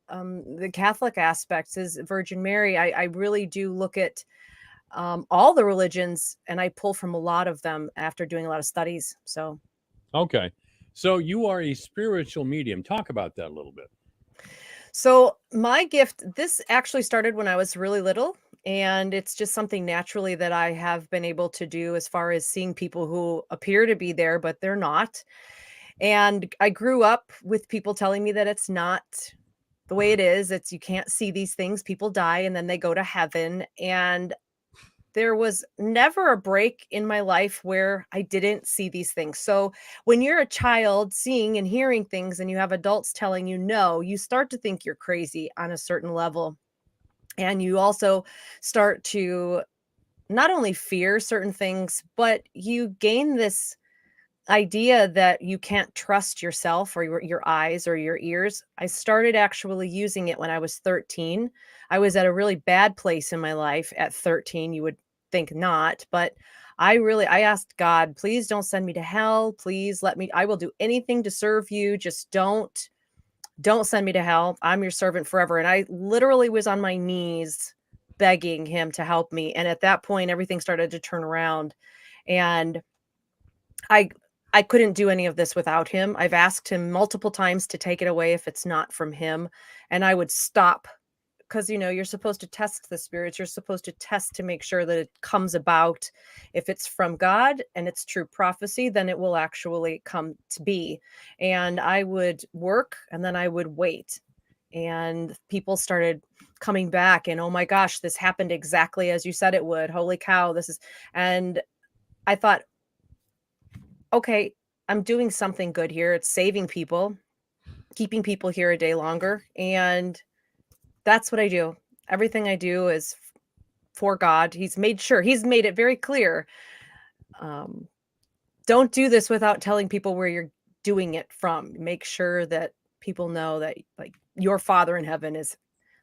the Catholic aspects is Virgin Mary. I really do look at all the religions, and I pull from a lot of them after doing a lot of studies. So, Okay. So you are a spiritual medium. Talk about that a little bit. so my gift, this actually started when I was really little, and it's just something naturally that I have been able to do as far as seeing people who appear to be there, but they're not. And I grew up with people telling me that it's not the way it is. It's you can't see these things. People die and then they go to heaven. And there was never a break in my life where I didn't see these things. So when you're a child seeing and hearing things and you have adults telling you no, you start to think you're crazy on a certain level. And you also start to not only fear certain things, but you gain this idea that you can't trust yourself or your eyes or your ears. I started actually using it when I was 13. I was at a really bad place in my life at 13. You would think not, but I asked God, please don't send me to hell. Please let me, I will do anything to serve you. Just don't send me to hell. I'm your servant forever. And I literally was on my knees begging him to help me. And at that point, everything started to turn around. And I I couldn't do any of this without him. I've asked him multiple times to take it away if it's not from him, and I would stop because you're supposed to test the spirits. You're supposed to test to make sure that it comes about. If it's from God and it's true prophecy, then it will actually come to be. And I would work and then I would wait. And people started coming back and oh my gosh, this happened exactly as you said it would. Holy cow, this is and I thought, okay, I'm doing something good here. It's saving people, keeping people here a day longer. And that's what I do. Everything I do is for God. He's made it very clear. Um, don't do this without telling people where you're doing it from. Make sure that people know that like your Father in heaven is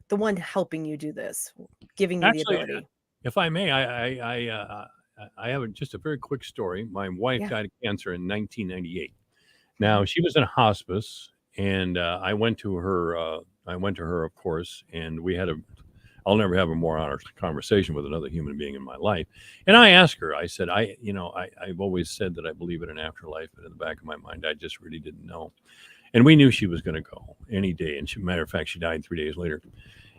the one helping you do this, giving you the Actually, ability. if I may, I have just a very quick story. My wife Yeah. died of cancer in 1998. Now Mhm. she was in hospice, and I went to her. I went to her, of course, and we had a. I'll never have a more honest conversation with another human being in my life. And I asked her. I said, I've always said that I believe in an afterlife, but in the back of my mind, I just really didn't know. And we knew she was going to go any day. And matter of fact, she died 3 days later.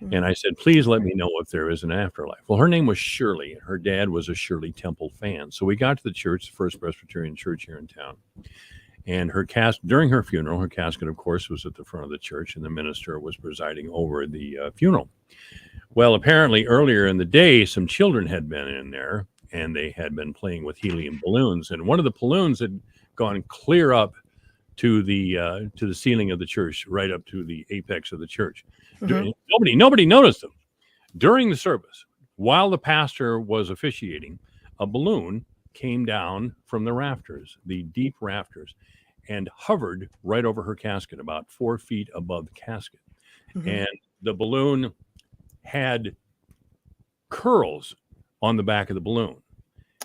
And Mhm. I said, please let me know if there is an afterlife. Well, her name was Shirley. Her dad was a Shirley Temple fan. So we got to the church, the First Presbyterian Church here in town. And during her funeral, her casket, of course, was at the front of the church, and the minister was presiding over the funeral. Well, apparently, earlier in the day, some children had been in there, and they had been playing with helium balloons. And one of the balloons had gone clear up to the ceiling of the church, right up to the apex of the church. Mhm. Nobody noticed them during the service. While the pastor was officiating, a balloon came down from the rafters, the deep rafters, and hovered right over her casket, about 4 feet above the casket. Mhm. And the balloon had curls on the back of the balloon.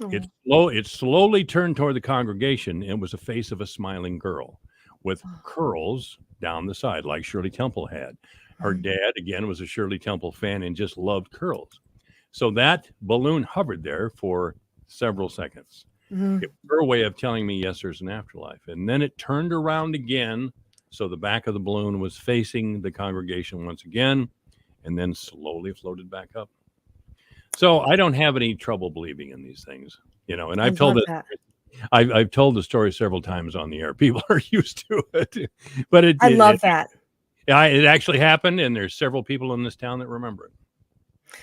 Oh. It slowly turned toward the congregation and was the face of a smiling girl with curls down the side, like Shirley Temple had. Her Mhm. dad, again, was a Shirley Temple fan and just loved curls. So that balloon hovered there for several seconds. It Mhm. was her way of telling me, yes, there's an afterlife. And then it turned around again. So the back of the balloon was facing the congregation once again, and then slowly floated back up. So I don't have any trouble believing in these things, and I love that. I've told the story several times on the air. People are used to it, but I love that. it actually happened, and there's several people in this town that remember it.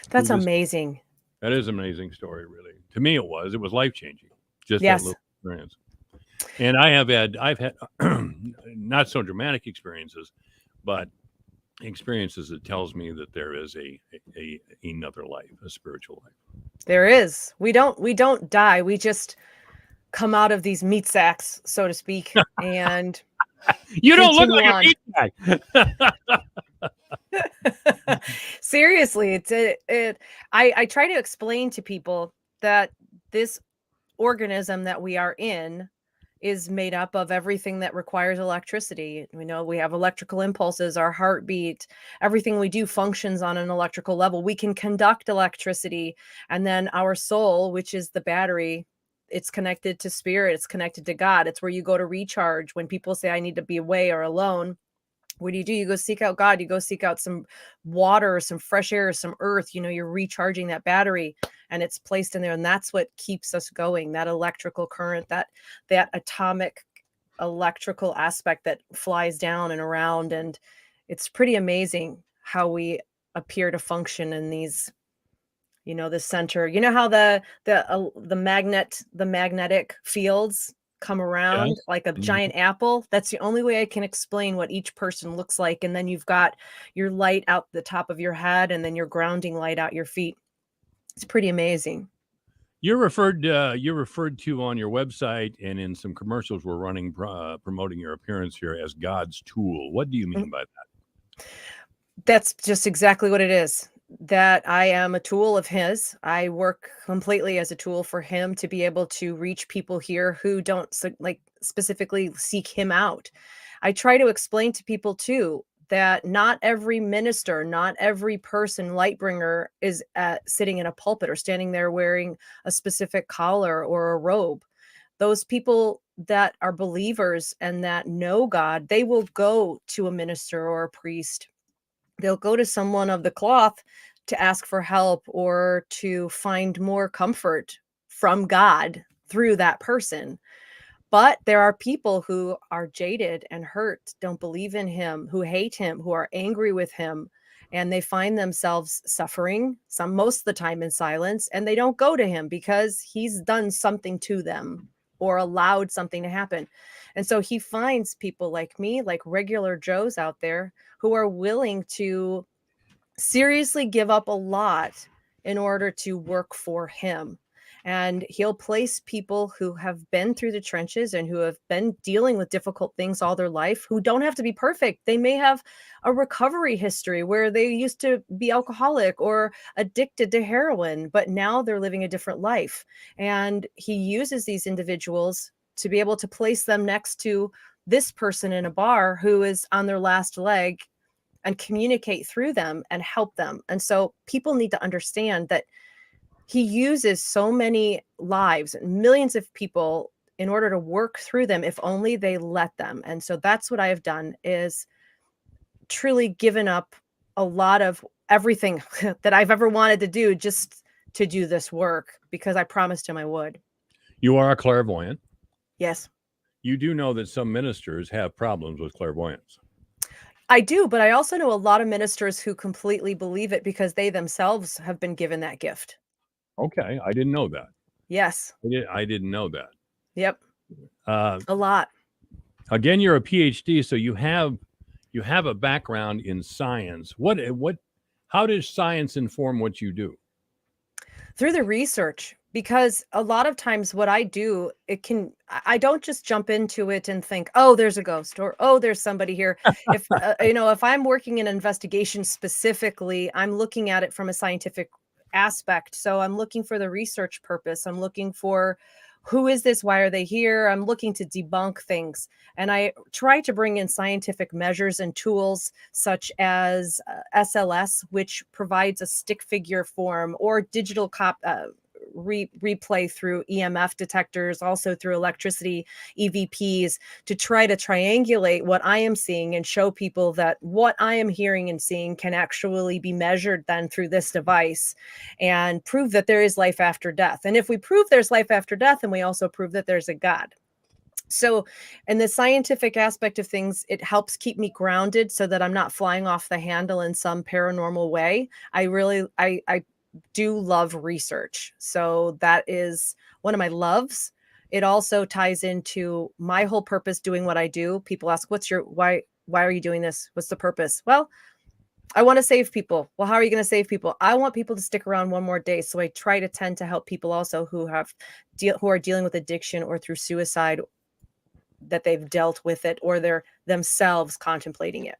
To That's this, amazing. that is an amazing story, really. To me, it was. It was life changing. Just that Yes. little experience. And I've had not so dramatic experiences, but experiences that tells me that there is a another life, a spiritual life. There is. We don't die. We just come out of these meat sacks, so to speak, and You don't look continue like a on. meat bag. Seriously, I try to explain to people that this organism that we are in is made up of everything that requires electricity. We know we have electrical impulses, our heartbeat, everything we do functions on an electrical level. We can conduct electricity, and then our soul, which is the battery, it's connected to spirit, it's connected to God. It's where you go to recharge. When people say, I need to be away or alone, what do? You go seek out God. You go seek out some water, some fresh air, some earth. You're recharging that battery, and it's placed in there. And that's what keeps us going. That electrical current, that atomic electrical aspect that flies down and around. And it's pretty amazing how we appear to function in these, the center. You know how the magnetic fields come around Yes. like a Mhm. giant apple? That's the only way I can explain what each person looks like. And then you've got your light out the top of your head, and then your grounding light out your feet. It's pretty amazing. You're referred to on your website and in some commercials we're running promoting your appearance here as God's tool. What do you Mm, mean by that? That's just exactly what it is. That I am a tool of his. I work completely as a tool for him to be able to reach people here who don't like specifically seek him out. I try to explain to people too that not every minister, not every person, light bringer, is sitting in a pulpit or standing there wearing a specific collar or a robe. Those people that are believers and that know God, they will go to a minister or a priest. They'll go to someone of the cloth to ask for help or to find more comfort from God through that person. But there are people who are jaded and hurt, don't believe in him, who hate him, who are angry with him, and they find themselves suffering, some most of the time in silence, and they don't go to him because he's done something to them or allowed something to happen. And so he finds people like me, like regular Joes out there, who are willing to seriously give up a lot in order to work for him. And he'll place people who have been through the trenches and who have been dealing with difficult things all their life, who don't have to be perfect. They may have a recovery history where they used to be alcoholic or addicted to heroin, but now they're living a different life. And he uses these individuals to be able to place them next to this person in a bar who is on their last leg, and communicate through them and help them. And so people need to understand that he uses so many lives, millions of people, in order to work through them if only they let them. And so that's what I have done, is truly given up a lot of everything that I've ever wanted to do just to do this work, because I promised him I would. You are a clairvoyant. Yes, You do know that some ministers have problems with clairvoyance. I do. But I also know a lot of ministers who completely believe it because they themselves have been given that gift. Okay, I didn't know that. Yes. I didn't know that. Yep. Uh, A lot. Again, you're a PhD, so you have a background in science. How does science inform what you do? Through the research, because a lot of times what I do, I don't just jump into it and think, oh, there's a ghost, or oh, there's somebody here. If I'm working in an investigation specifically, I'm looking at it from a scientific aspect. So I'm looking for the research purpose. I'm looking for, who is this? Why are they here? I'm looking to debunk things. And I try to bring in scientific measures and tools such as SLS, which provides a stick figure form, or digital replay through EMF detectors, also through electricity EVPs, to try to triangulate what I am seeing and show people that what I am hearing and seeing can actually be measured then through this device, and prove that there is life after death. And if we prove there's life after death, then we also prove that there's a God. So, in the scientific aspect of things, it helps keep me grounded so that I'm not flying off the handle in some paranormal way. I do love research. So that is one of my loves. It also ties into my whole purpose doing what I do. People ask, why are you doing this? What's the purpose? Well, I want to save people. Well, how are you going to save people? I want people to stick around one more day. So I try to tend to help people also who are dealing with addiction or through suicide, that they've dealt with it or they're themselves contemplating it.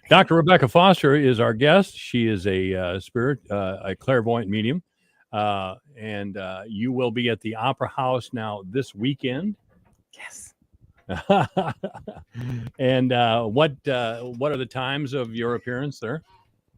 Dr. Rebecca Foster is our guest. She is a a clairvoyant medium, and you will be at the Opera House now this weekend. Yes. And what are the times of your appearance there?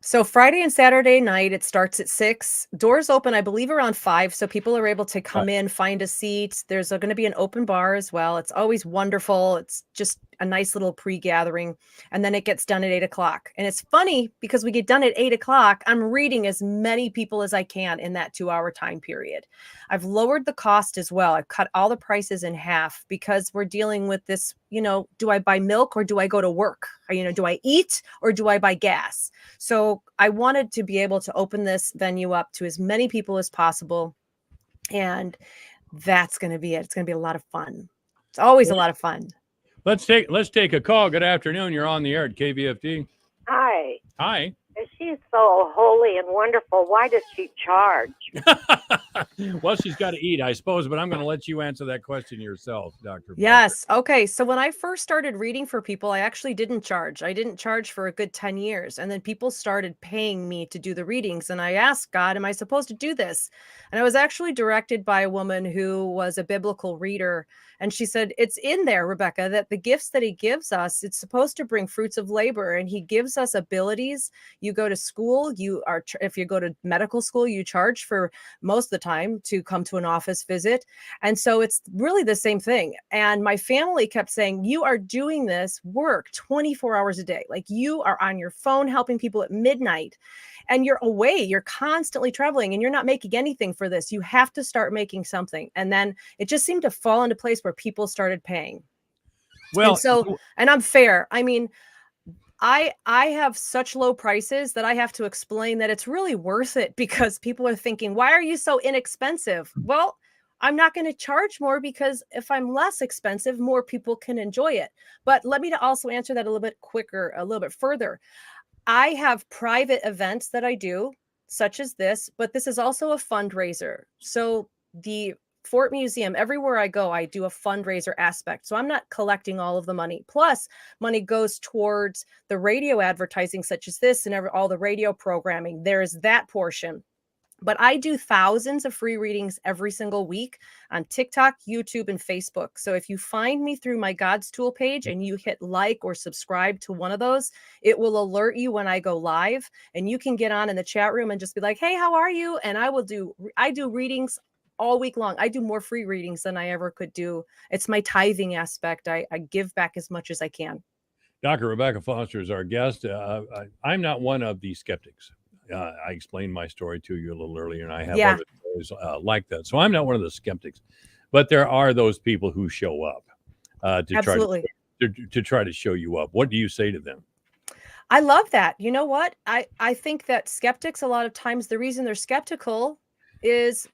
So Friday and Saturday night, it starts at 6. Doors open, I believe, around 5, so people are able to come in, find a seat. There's going to be an open bar as well. It's always wonderful. It's just a nice little pre-gathering, and then it gets done at 8 o'clock. And it's funny because we get done at 8 o'clock. I'm reading as many people as I can in that 2-hour time period. I've lowered the cost as well. I've cut all the prices in half because we're dealing with this, do I buy milk or do I go to work? Do I eat or do I buy gas? So I wanted to be able to open this venue up to as many people as possible. And that's going to be it. It's going to be a lot of fun. It's always a lot of fun. Let's take a call. Good afternoon. You're on the air at KVFD. Hi. Hi. If she's so holy and wonderful, why does she charge? Well, she's got to eat, I suppose, but I'm going to let you answer that question yourself, Dr. Yes. Okay. So when I first started reading for people, I actually didn't charge. I didn't charge for a good 10 years. And then people started paying me to do the readings. And I asked God, am I supposed to do this? And I was actually directed by a woman who was a biblical reader. And she said, it's in there, Rebecca, that the gifts that he gives us, it's supposed to bring fruits of labor. And he gives us abilities. You go to school, if you go to medical school, you charge for most of the time to come to an office visit. And so it's really the same thing. And my family kept saying, you are doing this work 24 hours a day. Like you are on your phone helping people at midnight and you're away, you're constantly traveling and you're not making anything for this. You have to start making something. And then it just seemed to fall into place where people started paying. Well, and I'm fair. I mean, I have such low prices that I have to explain that it's really worth it because people are thinking, why are you so inexpensive? Well, I'm not going to charge more because if I'm less expensive, more people can enjoy it. But let me also answer that a little bit quicker, a little bit further. I have private events that I do, such as this, but this is also a fundraiser. So the Fort Museum, everywhere I go, I do a fundraiser aspect. So I'm not collecting all of the money. Plus, money goes towards the radio advertising, such as this and all the radio programming. There's that portion. But I do thousands of free readings every single week on TikTok, YouTube, and Facebook. So if you find me through my God's Tool page and you hit like or subscribe to one of those, it will alert you when I go live. And you can get on in the chat room and just be like, hey, how are you? And I do readings all week long. I do more free readings than I ever could do. It's my tithing aspect. I give back as much as I can. Dr. Rebecca Foster is our guest. I'm not one of the skeptics. I explained my story to you a little earlier, and I have other stories like that. So I'm not one of the skeptics, but there are those people who show up to try to show you up. What do you say to them? I love that. You know what? I think that skeptics, a lot of times, the reason they're skeptical is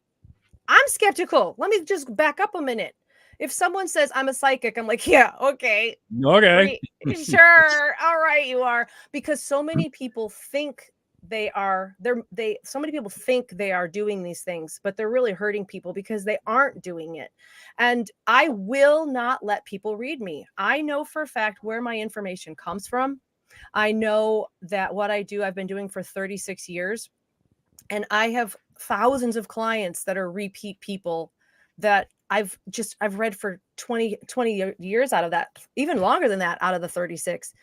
I'm skeptical. Let me just back up a minute. If someone says I'm a psychic, I'm like, yeah, okay. Okay. Sure. All right, you are. Because so many people think so many people think they are doing these things, but they're really hurting people because they aren't doing it. And I will not let people read me. I know for a fact where my information comes from. I know that what I do, I've been doing for 36 years. And I have thousands of clients that are repeat people that I've read for 20 years out of that, even longer than that, out of the 36.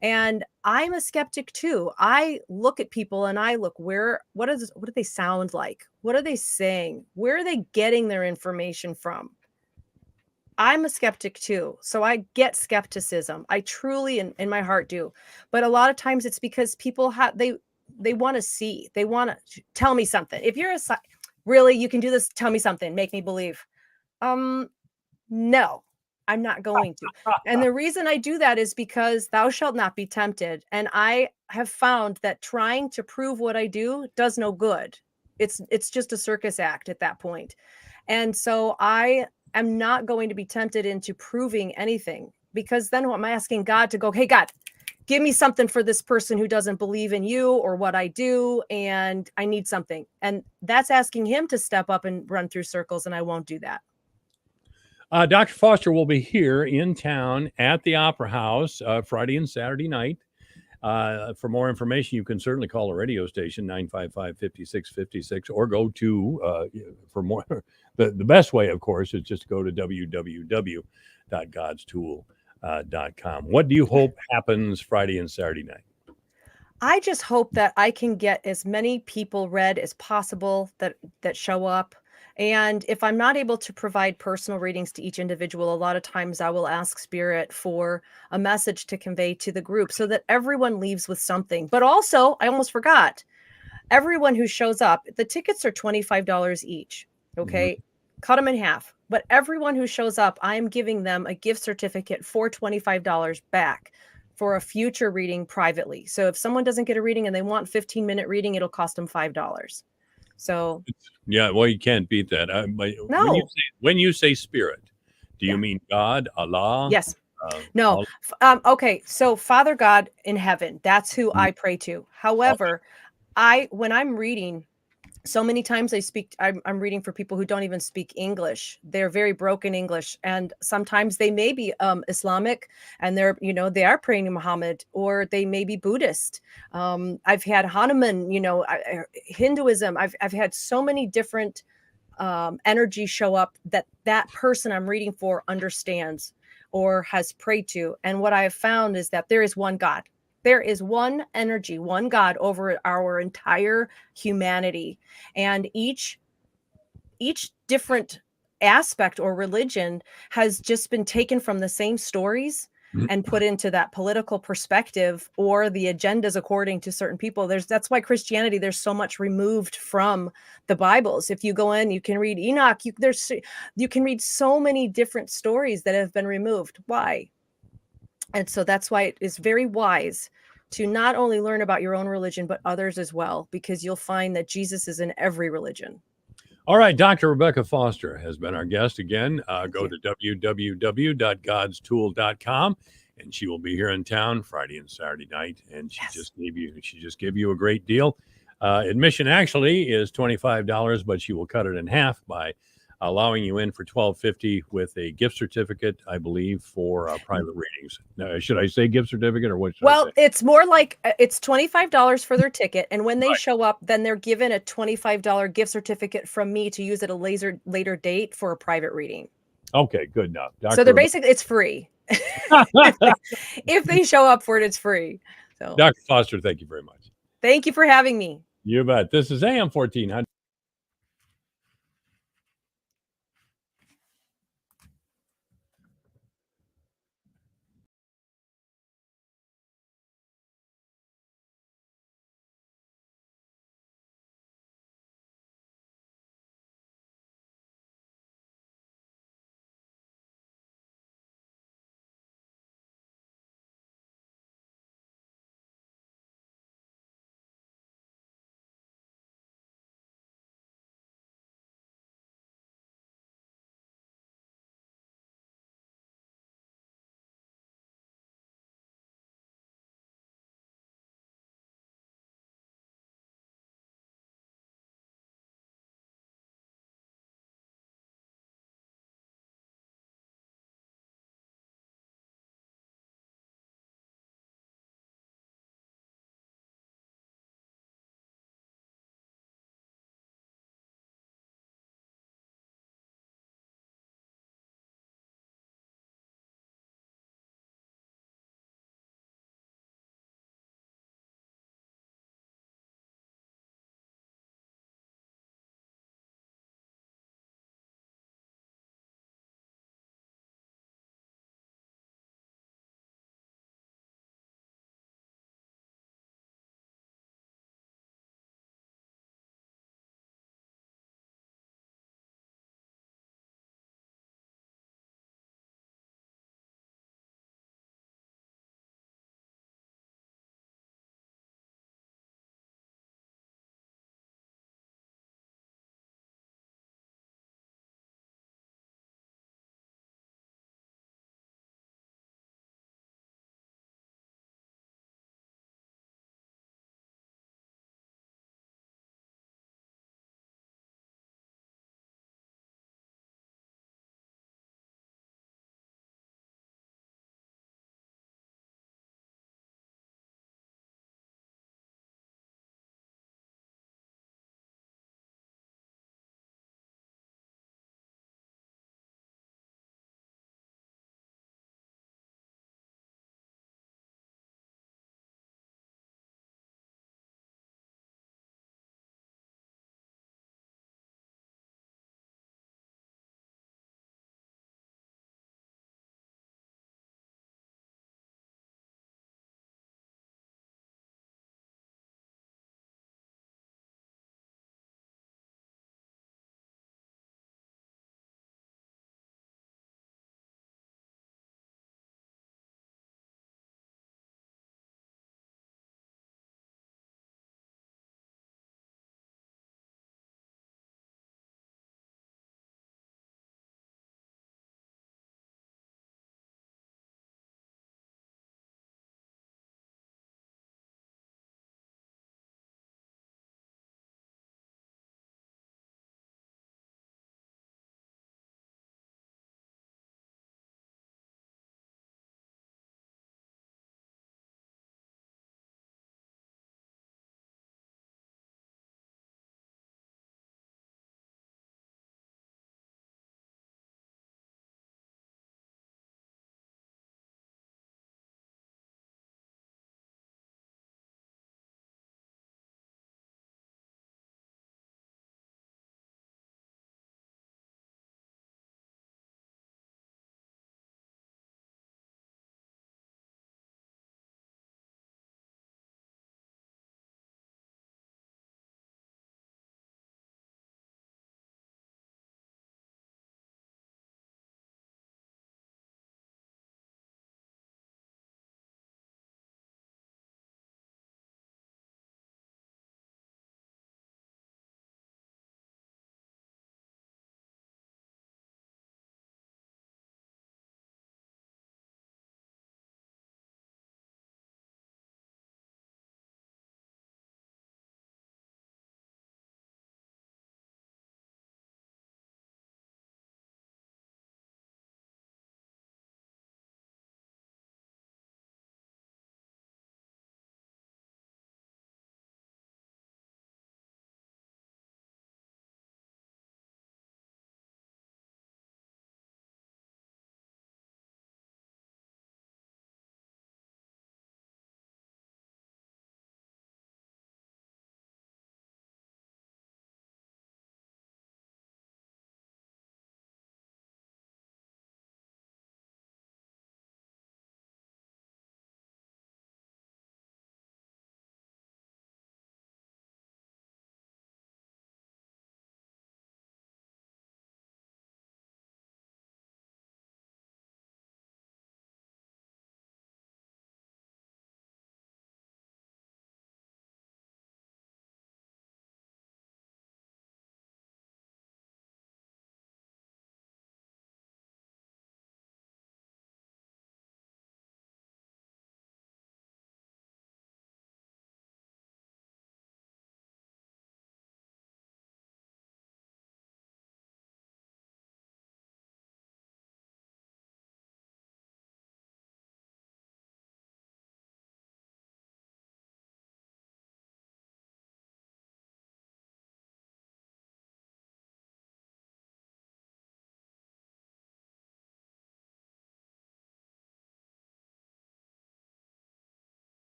And I'm a skeptic too. I look at people and I look what do they sound like? What are they saying? Where are they getting their information from? I'm a skeptic too. So I get skepticism. I truly in my heart do. But a lot of times it's because people they want to see, they want to tell me something. If you're really, you can do this, tell me something, make me believe. No, I'm not going to. And the reason I do that is because thou shalt not be tempted. And I have found that trying to prove what I do does no good. It's just a circus act at that point. And so I am not going to be tempted into proving anything, because then I'm asking God to go, hey, God, give me something for this person who doesn't believe in you or what I do. And I need something. And that's asking him to step up and run through circles. And I won't do that. Dr. Foster will be here in town at the Opera House Friday and Saturday night. For more information, you can certainly call the radio station, 955-5656, or go to, for more, the best way, of course, is just go to www.kvfd.com www.godstool.com. What do you hope happens Friday and Saturday night? I just hope that I can get as many people read as possible that show up. And if I'm not able to provide personal readings to each individual, a lot of times I will ask Spirit for a message to convey to the group so that everyone leaves with something. But also, I almost forgot, everyone who shows up, the tickets are $25 each. Okay. Cut them in half. But everyone who shows up, I am giving them a gift certificate for $25 back for a future reading privately. So if someone doesn't get a reading and they want 15-minute reading, it'll cost them $5. So Yeah, well, you can't beat that. no. When you say spirit, do you Yeah. mean God, Allah? Yes. No. Okay. So Father God in heaven, that's who I pray to. However, when I'm reading, so many times I'm reading for people who don't even speak English. They're very broken English. And sometimes they may be Islamic and they are praying to Muhammad, or they may be Buddhist. I've had Hanuman, Hinduism. I've had so many different energy show up that person I'm reading for understands or has prayed to. And what I have found is that there is one God. There is one energy, one God over our entire humanity. And each different aspect or religion has just been taken from the same stories and put into that political perspective or the agendas according to certain people. That's why Christianity, there's so much removed from the Bibles. If you go in, you can read Enoch, you can read so many different stories that have been removed. Why? And so that's why it is very wise to not only learn about your own religion, but others as well, because you'll find that Jesus is in every religion. All right, Dr. Rebecca Foster has been our guest again. Go to www.godstool.com, and she will be here in town Friday and Saturday night. And she just gave you a great deal. Admission actually is $25, but she will cut it in half by allowing you in for $12.50 with a gift certificate, I believe, for private readings. Now, should I say gift certificate or what should I say? It's more like it's $25 for their ticket. And when they show up, then they're given a $25 gift certificate from me to use at a later date for a private reading. Okay, good enough. So they're basically, it's free. If they show up for it, it's free. So Dr. Foster, thank you very much. Thank you for having me. You bet. This is AM 1400.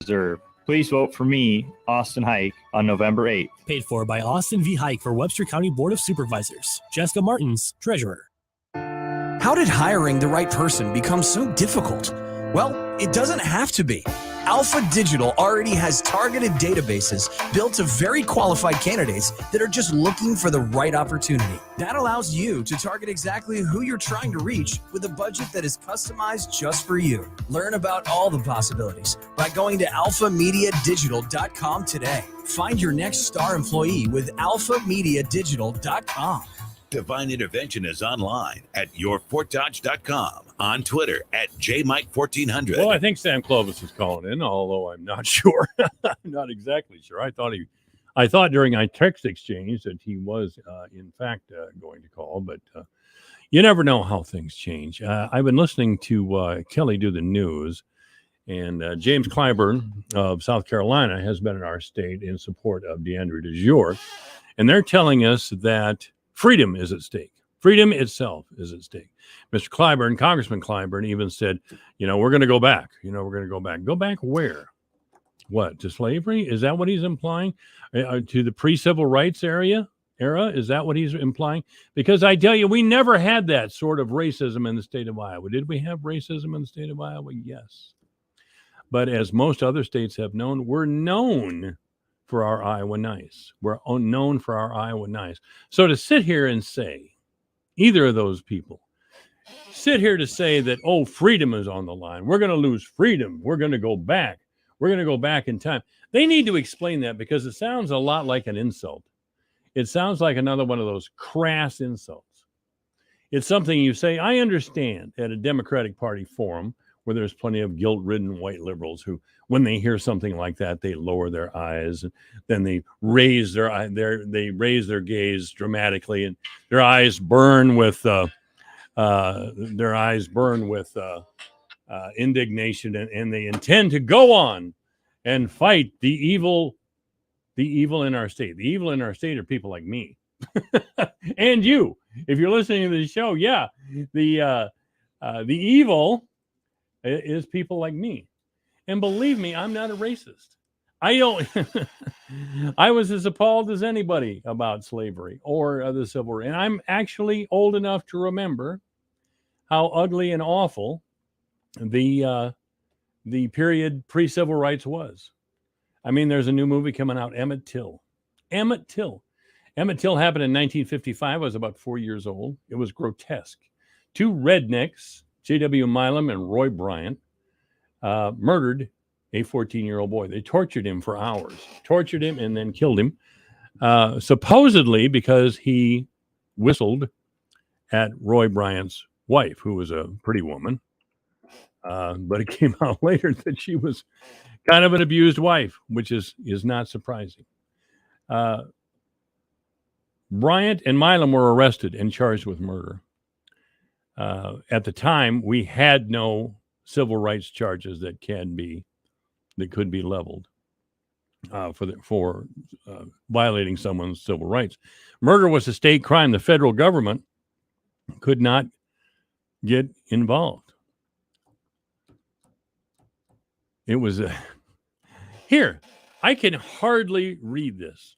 Reserve. Please vote for me, Austin Hike, on November 8th. Paid for by Austin V. Hike for Webster County Board of Supervisors. Jessica Martins, Treasurer. How did hiring the right person become so difficult? Well, it doesn't have to be. Alpha Digital already has targeted databases built to very qualified candidates that are just looking for the right opportunity. That allows you to target exactly who you're trying to reach with a budget that is customized just for you. Learn about all the possibilities by going to alphamediadigital.com today. Find your next star employee with alphamediadigital.com. Divine Intervention is online at yourfortdodge.com, on Twitter at jmike1400. Well, I think Sam Clovis is calling in, although I'm not sure. I'm not exactly sure. I thought during our text exchange that he was, in fact, going to call, but you never know how things change. I've been listening to Kelly do the news, and James Clyburn of South Carolina has been in our state in support of DeAndre DeJour, and they're telling us that freedom is at stake. Freedom itself is at stake. Mr. Clyburn, Congressman Clyburn, even said, we're going to go back. We're going to go back. Go back where? What, to slavery? Is that what he's implying? To the pre-civil rights era? Is that what he's implying? Because I tell you, we never had that sort of racism in the state of Iowa. Did we have racism in the state of Iowa? Yes. But as most other states have known, we're known for our Iowa nice. We're known for our Iowa nice. So to sit here and say, either of those people, sit here to say that, freedom is on the line. We're going to lose freedom. We're going to go back. We're going to go back in time. They need to explain that because it sounds a lot like an insult. It sounds like another one of those crass insults. It's something you say, I understand, at a Democratic Party forum where there's plenty of guilt-ridden white liberals who, when they hear something like that, they lower their eyes, and then they raise their gaze dramatically, and their eyes burn with indignation, and they intend to go on and fight the evil in our state. The evil in our state are people like me, and you. If you're listening to the show, the evil is people like me. And believe me, I'm not a racist. I was as appalled as anybody about slavery or the Civil War. And I'm actually old enough to remember how ugly and awful the period pre-civil rights was. I mean, there's a new movie coming out, Emmett Till. Emmett Till happened in 1955. I was about 4 years old. It was grotesque. Two rednecks, J.W. Milam and Roy Bryant, murdered a 14-year-old boy. They tortured him for hours, tortured him and then killed him, supposedly because he whistled at Roy Bryant's wife, who was a pretty woman. But it came out later that she was kind of an abused wife, which is not surprising. Bryant and Milam were arrested and charged with murder. At the time, we had no civil rights charges that could be leveled for violating someone's civil rights. Murder was a state crime. The federal government could not get involved. It was here. I can hardly read this.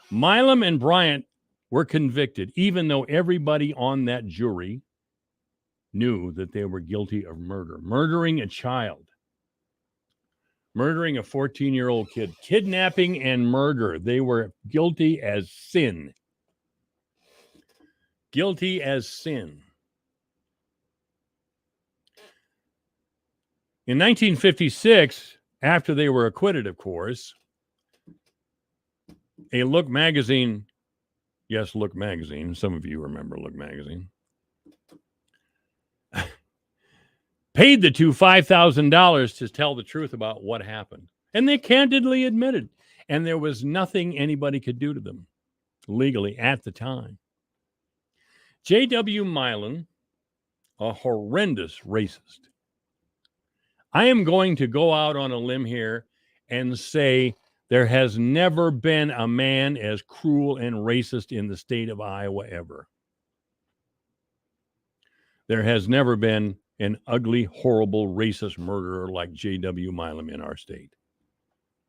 Milam and Bryant were convicted, even though everybody on that jury knew that they were guilty of murder, murdering a child, murdering a 14-year-old kid, kidnapping and murder. They were guilty as sin. Guilty as sin. In 1956, after they were acquitted, of course, a Look magazine, yes, Look magazine, some of you remember Look magazine, paid the two $5,000 to tell the truth about what happened. And they candidly admitted. And there was nothing anybody could do to them legally at the time. J.W. Milam, a horrendous racist. I am going to go out on a limb here and say there has never been a man as cruel and racist in the state of Iowa ever. There has never been an ugly, horrible, racist murderer like J.W. Milam in our state.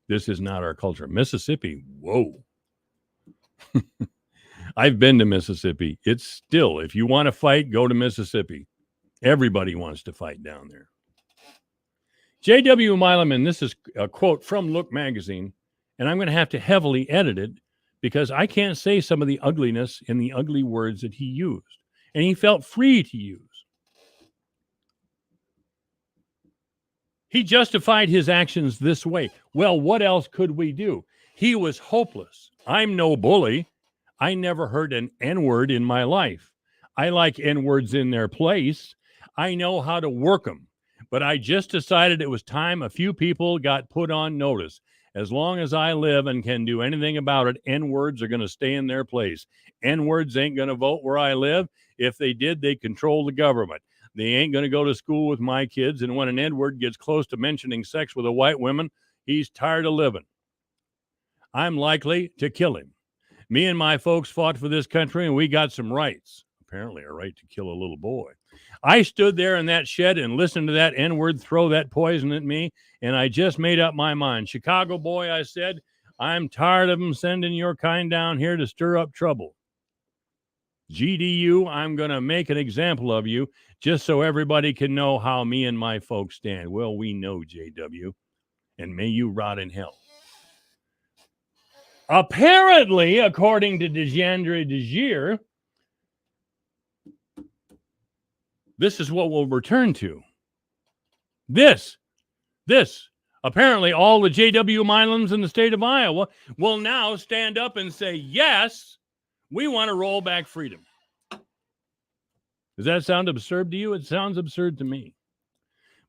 This is not our culture. Mississippi, whoa. I've been to Mississippi. It's still, if you want to fight, go to Mississippi. Everybody wants to fight down there. J.W. Milam, and this is a quote from Look magazine, and I'm going to have to heavily edit it because I can't say some of the ugliness in the ugly words that he used, and he felt free to use. He justified his actions this way. Well, what else could we do? He was hopeless. I'm no bully. I never heard an N-word in my life. I like N-words in their place. I know how to work them. But I just decided it was time a few people got put on notice. As long as I live and can do anything about it, N-words are going to stay in their place. N-words ain't going to vote where I live. If they did, they control the government. They ain't going to go to school with my kids. And when an N-word gets close to mentioning sex with a white woman, he's tired of living. I'm likely to kill him. Me and my folks fought for this country, and we got some rights. Apparently a right to kill a little boy. I stood there in that shed and listened to that N-word throw that poison at me, and I just made up my mind. Chicago boy, I said, I'm tired of them sending your kind down here to stir up trouble. GDU, I'm going to make an example of you just so everybody can know how me and my folks stand. Well, we know, JW, and may you rot in hell. Apparently, according to DeJandre DeGier, this is what we'll return to. This. Apparently, all the J.W. Milams in the state of Iowa will now stand up and say, yes, we want to roll back freedom. Does that sound absurd to you? It sounds absurd to me.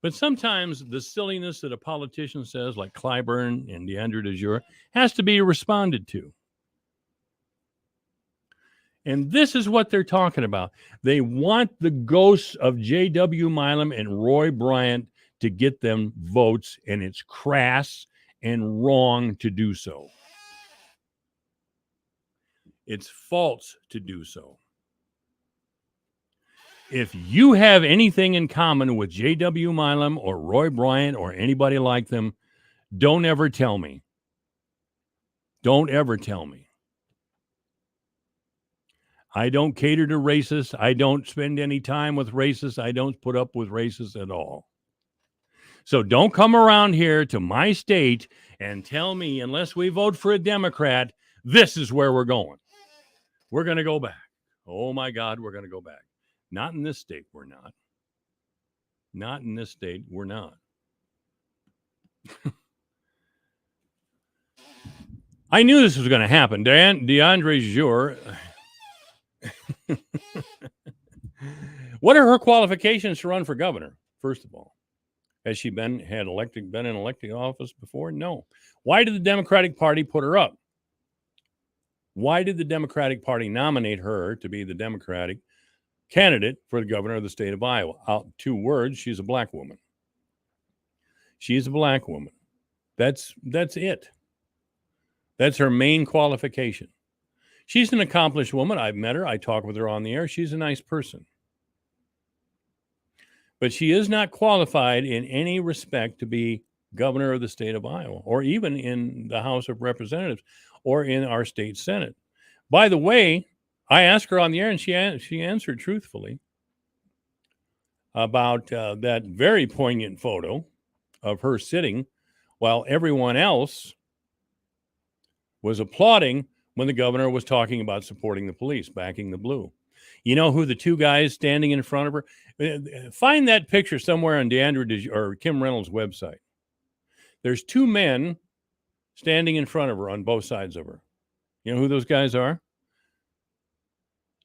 But sometimes the silliness that a politician says, like Clyburn and DeAndre DeJure, has to be responded to. And this is what they're talking about. They want the ghosts of J.W. Milam and Roy Bryant to get them votes, and it's crass and wrong to do so. It's false to do so. If you have anything in common with J.W. Milam or Roy Bryant or anybody like them, don't ever tell me. Don't ever tell me. I don't cater to racists. I don't spend any time with racists. I don't put up with racists at all. So don't come around here to my state and tell me, unless we vote for a Democrat, this is where we're going. We're going to go back. Oh, my God, we're going to go back. Not in this state, we're not. Not in this state, we're not. I knew this was going to happen. DeAndre DeJure. What are her qualifications to run for governor? First of all, has she been in elected office before? No. Why did the Democratic Party put her up? Why did the Democratic Party nominate her to be the Democratic candidate for the governor of the state of Iowa? Out 2 words, she's a black woman. She's a black woman. That's it. That's her main qualification. She's an accomplished woman. I've met her. I talk with her on the air. She's a nice person. But she is not qualified in any respect to be governor of the state of Iowa, or even in the House of Representatives, or in our state Senate. By the way, I asked her on the air, and she answered truthfully about that very poignant photo of her sitting while everyone else was applauding when the governor was talking about supporting the police, backing the blue. You know who the 2 guys standing in front of her? Find that picture somewhere on DeAndre or Kim Reynolds' website. There's 2 men standing in front of her on both sides of her. You know who those guys are?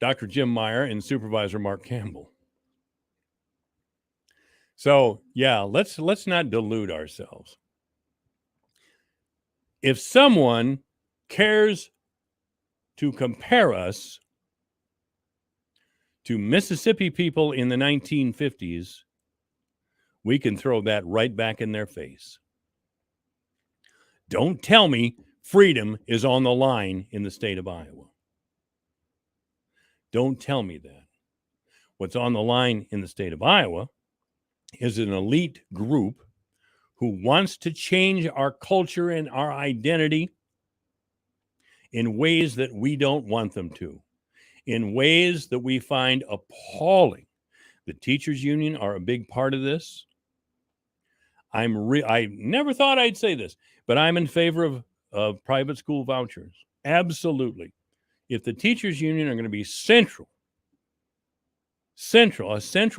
Dr. Jim Meyer and Supervisor Mark Campbell. So, yeah, let's not delude ourselves. If someone cares to compare us to Mississippi people in the 1950s, we can throw that right back in their face. Don't tell me freedom is on the line in the state of Iowa. Don't tell me that. What's on the line in the state of Iowa is an elite group who wants to change our culture and our identity in ways that we don't want them to, in ways that we find appalling. The teachers union are a big part of this. I never thought I'd say this, but I'm in favor of private school vouchers. Absolutely. If the teachers union are going to be a central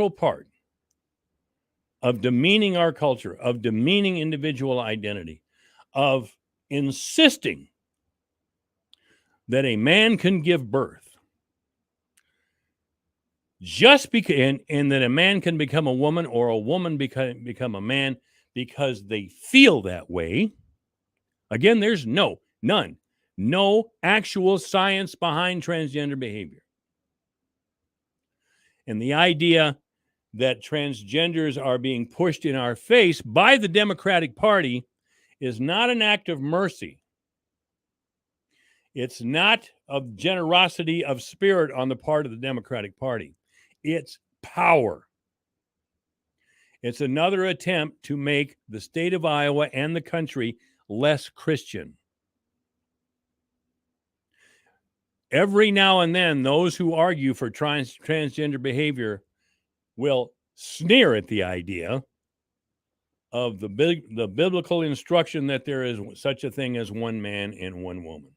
part of demeaning our culture, of demeaning individual identity, of insisting that a man can give birth just because, and that a man can become a woman or a woman become a man because they feel that way. Again, there's no actual science behind transgender behavior. And the idea that transgenders are being pushed in our face by the Democratic Party is not an act of mercy. It's not of generosity of spirit on the part of the Democratic Party. It's power. It's another attempt to make the state of Iowa and the country less Christian. Every now and then, those who argue for transgender behavior will sneer at the idea of the biblical instruction that there is such a thing as one man and one woman.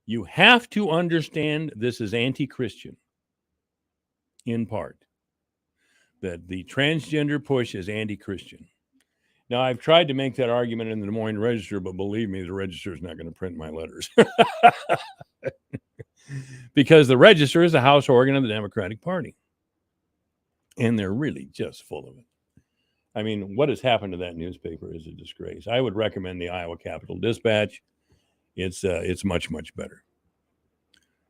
You have to understand this is anti-Christian, in part, that the transgender push is anti-Christian. Now, I've tried to make that argument in the Des Moines Register, but believe me, the Register is not going to print my letters. Because the Register is the House organ of the Democratic Party. And they're really just full of it. I mean, what has happened to that newspaper is a disgrace. I would recommend the Iowa Capital Dispatch. It's much, much better.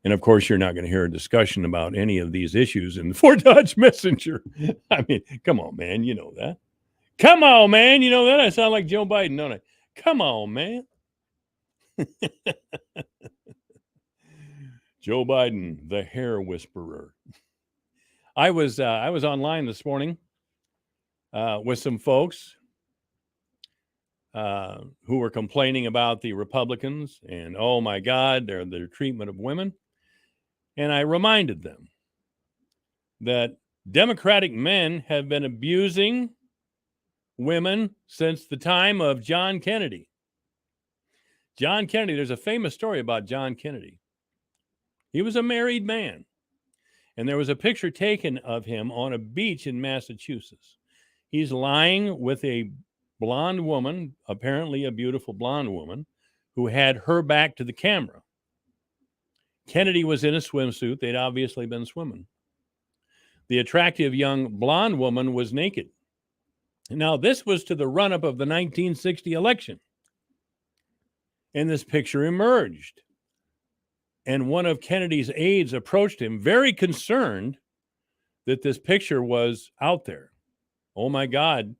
And of course, you're not going to hear a discussion about any of these issues in the Fort Dodge Messenger. I mean, come on, man. You know that. Come on, man. You know that? I sound like Joe Biden, don't I? Come on, man. Joe Biden, the hair whisperer. I was online this morning with some folks who were complaining about the Republicans and, oh my God, their treatment of women. And I reminded them that Democratic men have been abusing women since the time of John Kennedy. John Kennedy, there's a famous story about John Kennedy. He was a married man. And there was a picture taken of him on a beach in Massachusetts. He's lying with a blonde woman, apparently a beautiful blonde woman, who had her back to the camera. Kennedy was in a swimsuit. They'd obviously been swimming. The attractive young blonde woman was naked. Now, this was to the run-up of the 1960 election. And this picture emerged. And one of Kennedy's aides approached him, very concerned that this picture was out there. Oh, my God.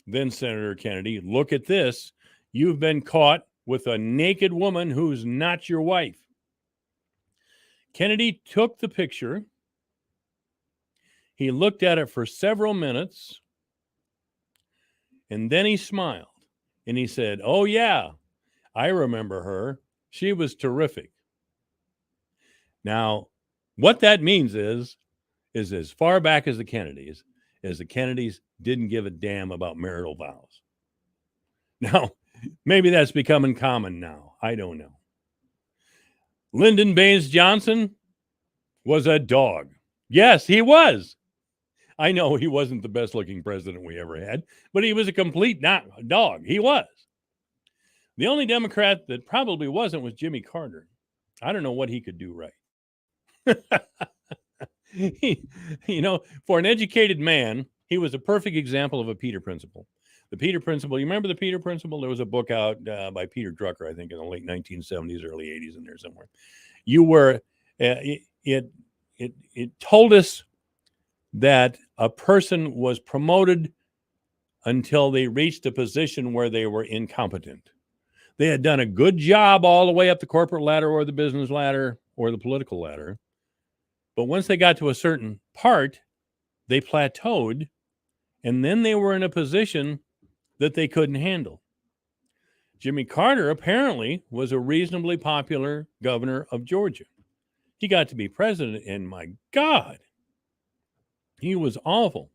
Then Senator Kennedy, look at this. You've been caught with a naked woman who's not your wife. Kennedy took the picture. He looked at it for several minutes. And then he smiled. And he said, oh, yeah, I remember her. She was terrific. Now, what that means is as far back as the Kennedys didn't give a damn about marital vows. Now, maybe that's becoming common now. I don't know. Lyndon Baines Johnson was a dog. Yes, he was. I know he wasn't the best looking president we ever had, but he was a complete dog. He was. The only Democrat that probably wasn't was Jimmy Carter. I don't know what he could do right. For an educated man, he was a perfect example of a Peter Principle. The Peter Principle, you remember the Peter Principle? There was a book out by Peter Drucker, I think, in the late 1970s, early 80s, in there somewhere. It told us that a person was promoted until they reached a position where they were incompetent. They had done a good job all the way up the corporate ladder or the business ladder or the political ladder. But once they got to a certain part, they plateaued, and then they were in a position that they couldn't handle. Jimmy Carter apparently was a reasonably popular governor of Georgia. He got to be president, and my God, he was awful.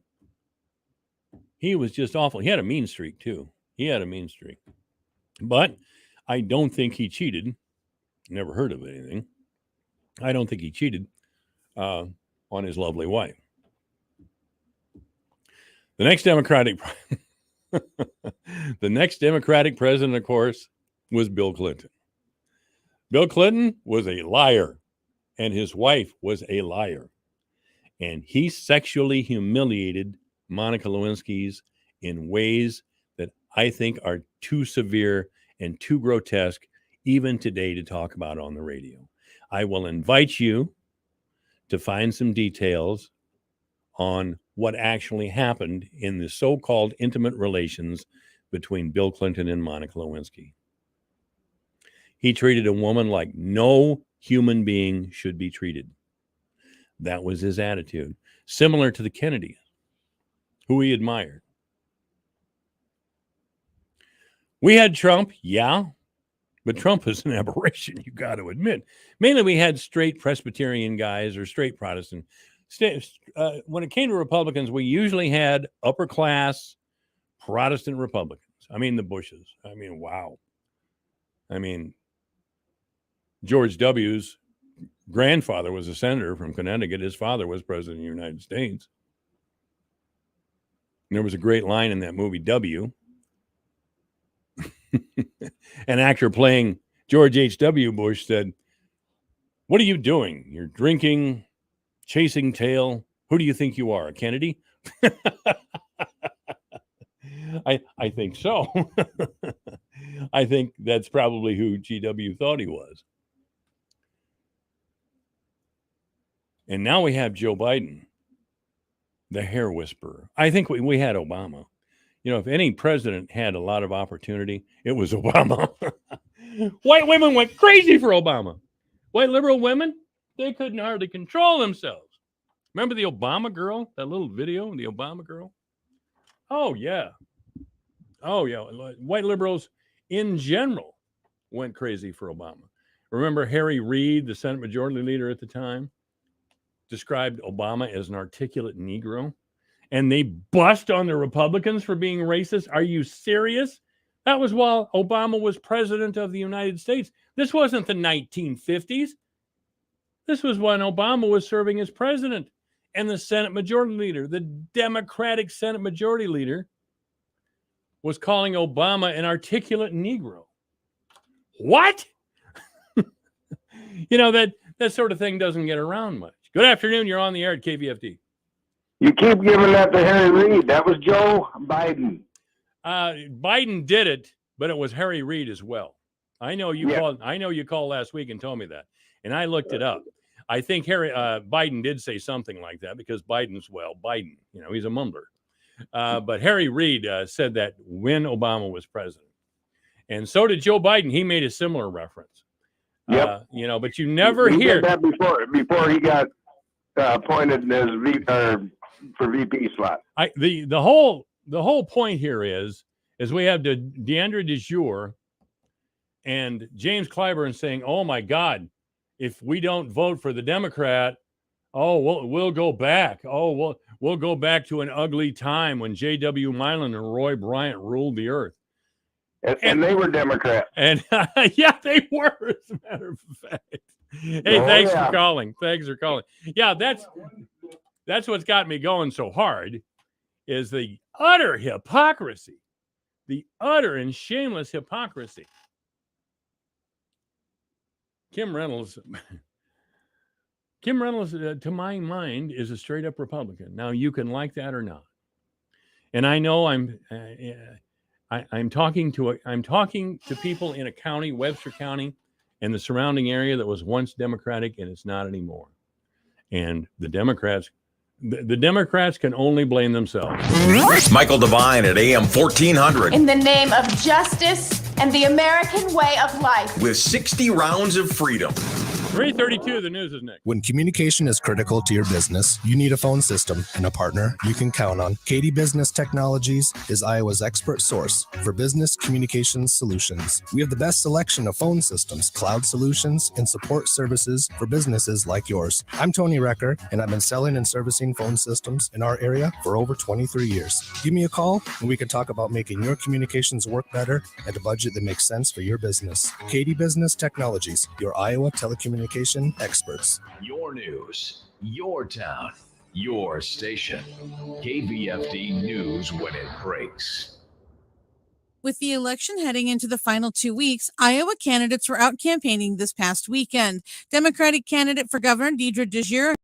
He was just awful. He had a mean streak, too. But I don't think he cheated. Never heard of anything. I don't think he cheated on his lovely wife. The next Democratic president, of course, was Bill Clinton. Bill Clinton was a liar, and his wife was a liar. And he sexually humiliated Monica Lewinsky in ways that I think are too severe and too grotesque even today to talk about on the radio. I will invite you to find some details on what actually happened in the so-called intimate relations between Bill Clinton and Monica Lewinsky. He treated a woman like no human being should be treated. That was his attitude, similar to the Kennedys, who he admired. We had Trump, yeah, but Trump is an aberration, you got to admit. Mainly we had straight Presbyterian guys or straight Protestant. When it came to Republicans, we usually had upper class Protestant Republicans. I mean, the Bushes. I mean, wow. I mean, George W.'s grandfather was a senator from Connecticut. His father was president of the United States. And there was a great line in that movie, W. An actor playing George H.W. Bush said, "What are you doing? You're drinking, chasing tail. Who do you think you are, a Kennedy?" I think so. I think that's probably who GW thought he was. And now we have Joe Biden, the hair whisperer. I think we had Obama. You know, if any president had a lot of opportunity, it was Obama. White women went crazy for Obama. White liberal women, they couldn't hardly control themselves. Remember the Obama girl, that little video, the Obama girl? Oh, yeah. Oh, yeah. White liberals in general went crazy for Obama. Remember Harry Reid, the Senate Majority Leader at the time, described Obama as an articulate Negro? And they bust on the Republicans for being racist? Are you serious? That was while Obama was president of the United States. This wasn't the 1950s. This was when Obama was serving as president. And the Senate Majority Leader, the Democratic Senate Majority Leader, was calling Obama an articulate Negro. What? You know, that sort of thing doesn't get around much. Good afternoon. You're on the air at KVFD. You keep giving that to Harry Reid. That was Joe Biden. Biden did it, but it was Harry Reid as well. I know you called. I know you called last week and told me that, and I looked it up. I think Biden did say something like that because Biden's Biden. You know, he's a mumbler. But Harry Reid said that when Obama was president, and so did Joe Biden. He made a similar reference. Yep. You know, but you never he hear did that before he got appointed as for VP slot. The whole point here is we have Deandra DeJour and James Clyburn saying, "Oh my God, if we don't vote for the Democrat, we'll go back. We'll go back to an ugly time when J.W. Milan and Roy Bryant ruled the earth." And they were Democrats. And yeah, they were, as a matter of fact. Hey, thanks for calling. Thanks for calling. Yeah, that's what's got me going so hard is the utter hypocrisy, the utter and shameless hypocrisy. Kim Reynolds, to my mind, is a straight up Republican. Now, you can like that or not. And I know I'm talking to people in a county, Webster County, and the surrounding area that was once Democratic, and it's not anymore. And the Democrats can only blame themselves. Michael Devine at AM 1400. In the name of justice and the American way of life. With 60 rounds of freedom. 3:32. The news is next. When communication is critical to your business, you need a phone system and a partner you can count on. Katie Business Technologies is Iowa's expert source for business communications solutions. We have the best selection of phone systems, cloud solutions, and support services for businesses like yours. I'm Tony Recker, and I've been selling and servicing phone systems in our area for over 23 years. Give me a call, and we can talk about making your communications work better at a budget that makes sense for your business. Katie Business Technologies, your Iowa telecommunication experts. Your news, your town, your station. KVFD News when it breaks. With the election heading into the final 2 weeks, Iowa candidates were out campaigning this past weekend. Democratic candidate for governor Deidre DeJear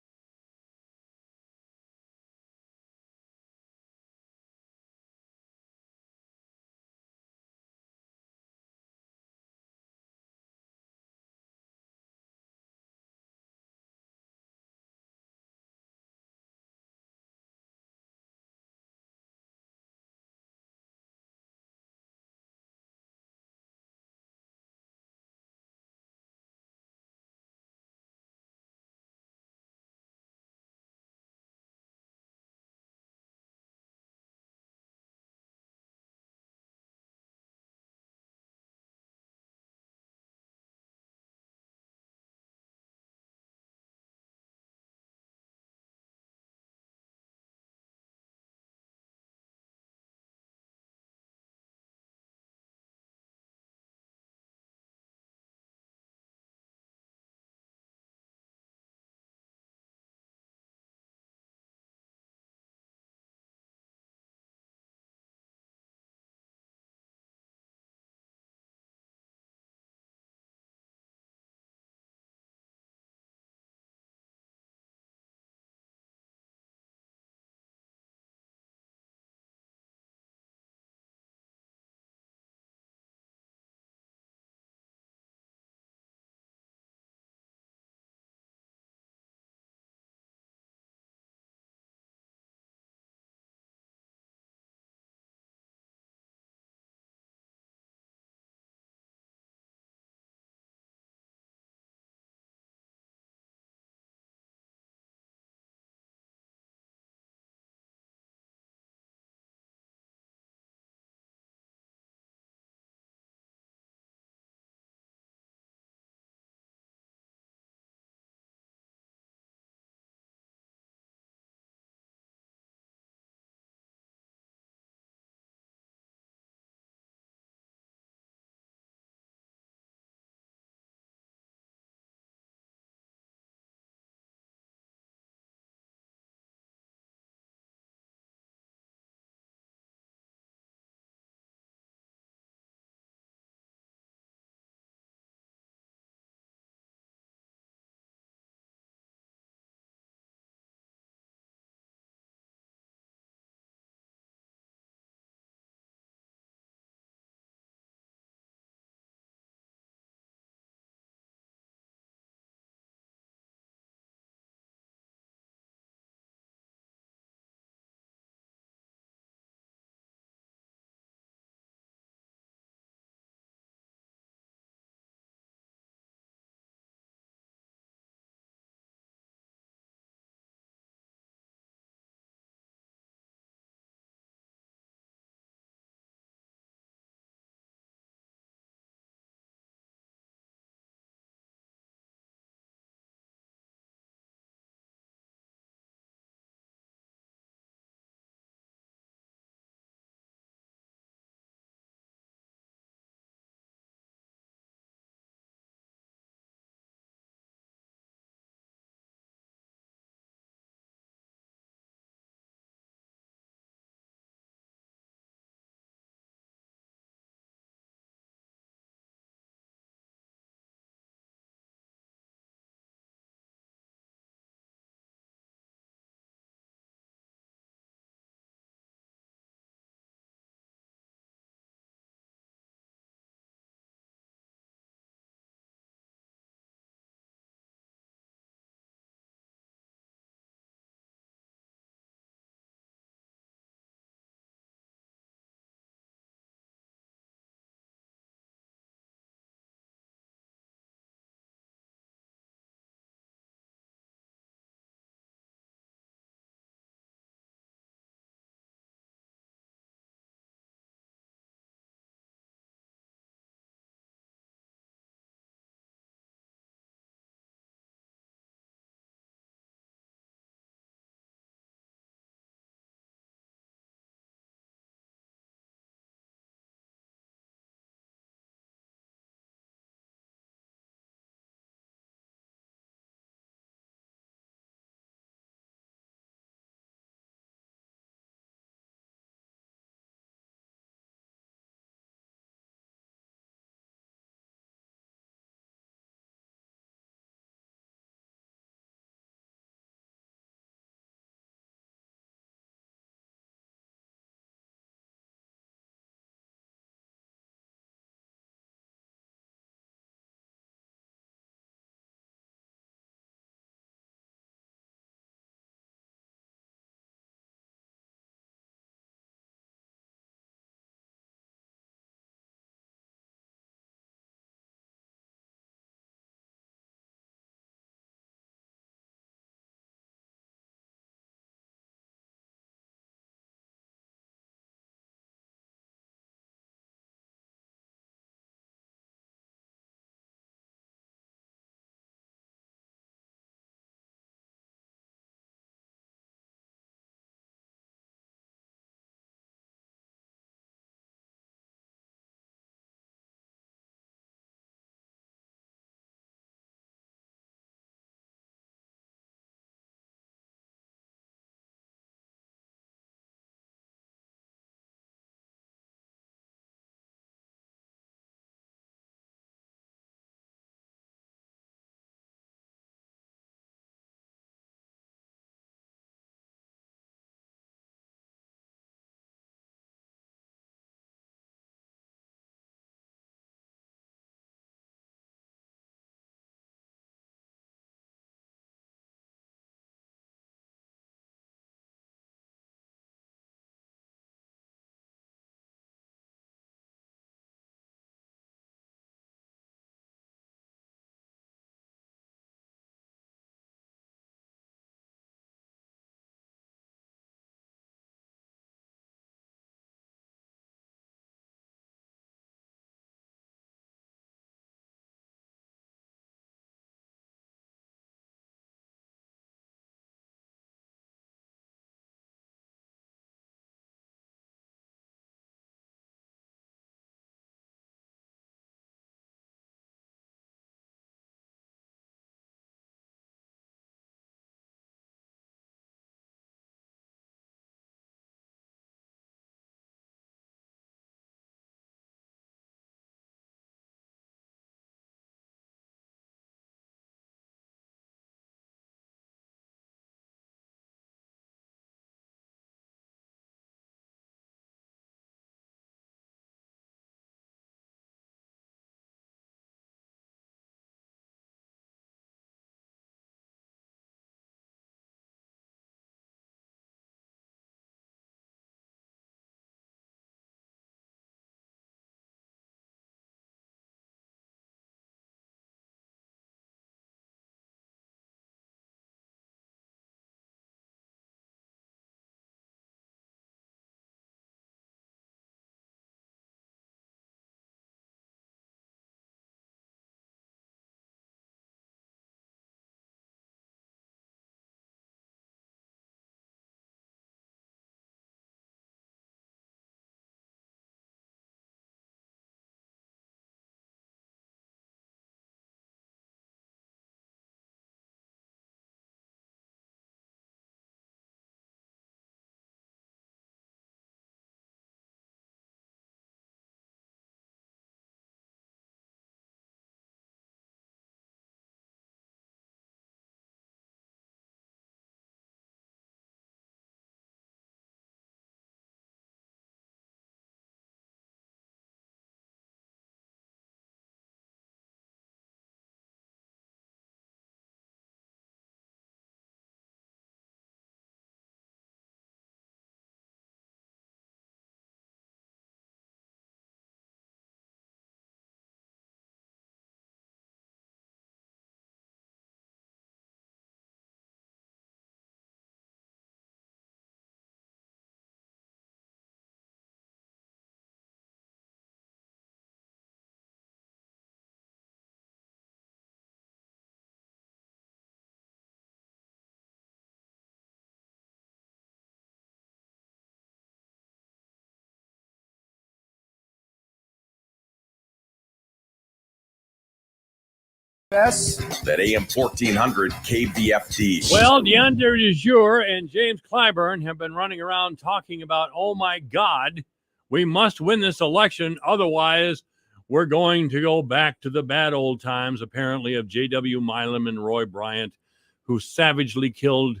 That AM 1400 KVFT. Well, DeAndre DeJure and James Clyburn have been running around talking about, oh my God, we must win this election. Otherwise, we're going to go back to the bad old times, apparently, of J.W. Milam and Roy Bryant, who savagely killed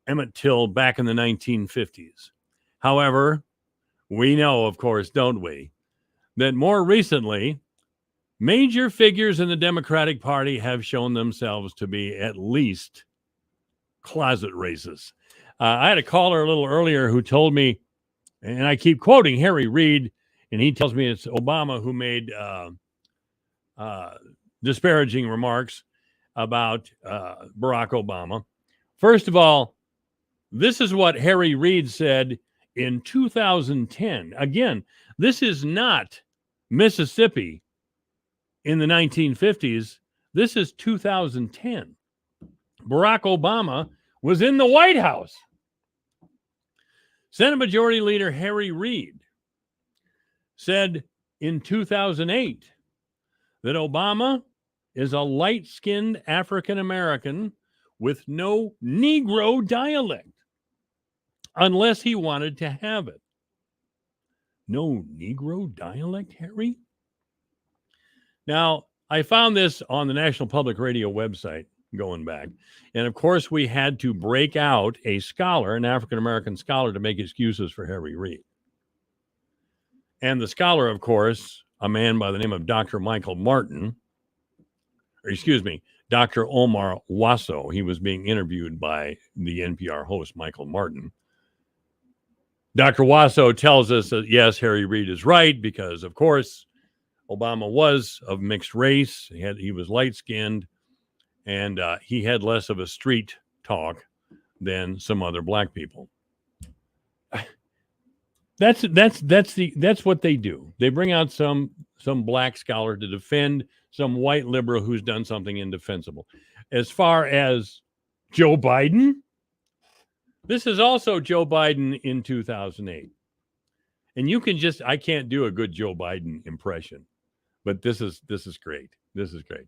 Emmett Till back in the 1950s. However, we know, of course, don't we, that more recently, major figures in the Democratic Party have shown themselves to be at least closet racists. I had a caller a little earlier who told me, and I keep quoting Harry Reid, and he tells me it's Obama who made disparaging remarks about Barack Obama. First of all, this is what Harry Reid said in 2010. Again, this is not Mississippi in the 1950s. This is 2010. Barack Obama was in the White House. Senate Majority Leader Harry Reid said in 2008 that Obama is a light-skinned African American with no Negro dialect, unless he wanted to have it. No Negro dialect, Harry? Now, I found this on the National Public Radio website going back. And of course, we had to break out a scholar, an African-American scholar, to make excuses for Harry Reid. And the scholar, of course, a man by the name of Dr. Michael Martin, or excuse me, Dr. Omar Wasso. He was being interviewed by the NPR host, Michael Martin. Dr. Wasso tells us that, yes, Harry Reid is right because, of course, Obama was of mixed race. He was light-skinned, and he had less of a street talk than some other black people. That's what they do. They bring out some black scholar to defend some white liberal who's done something indefensible. As far as Joe Biden, this is also Joe Biden in 2008. And you can I can't do a good Joe Biden impression, but this is great. This is great.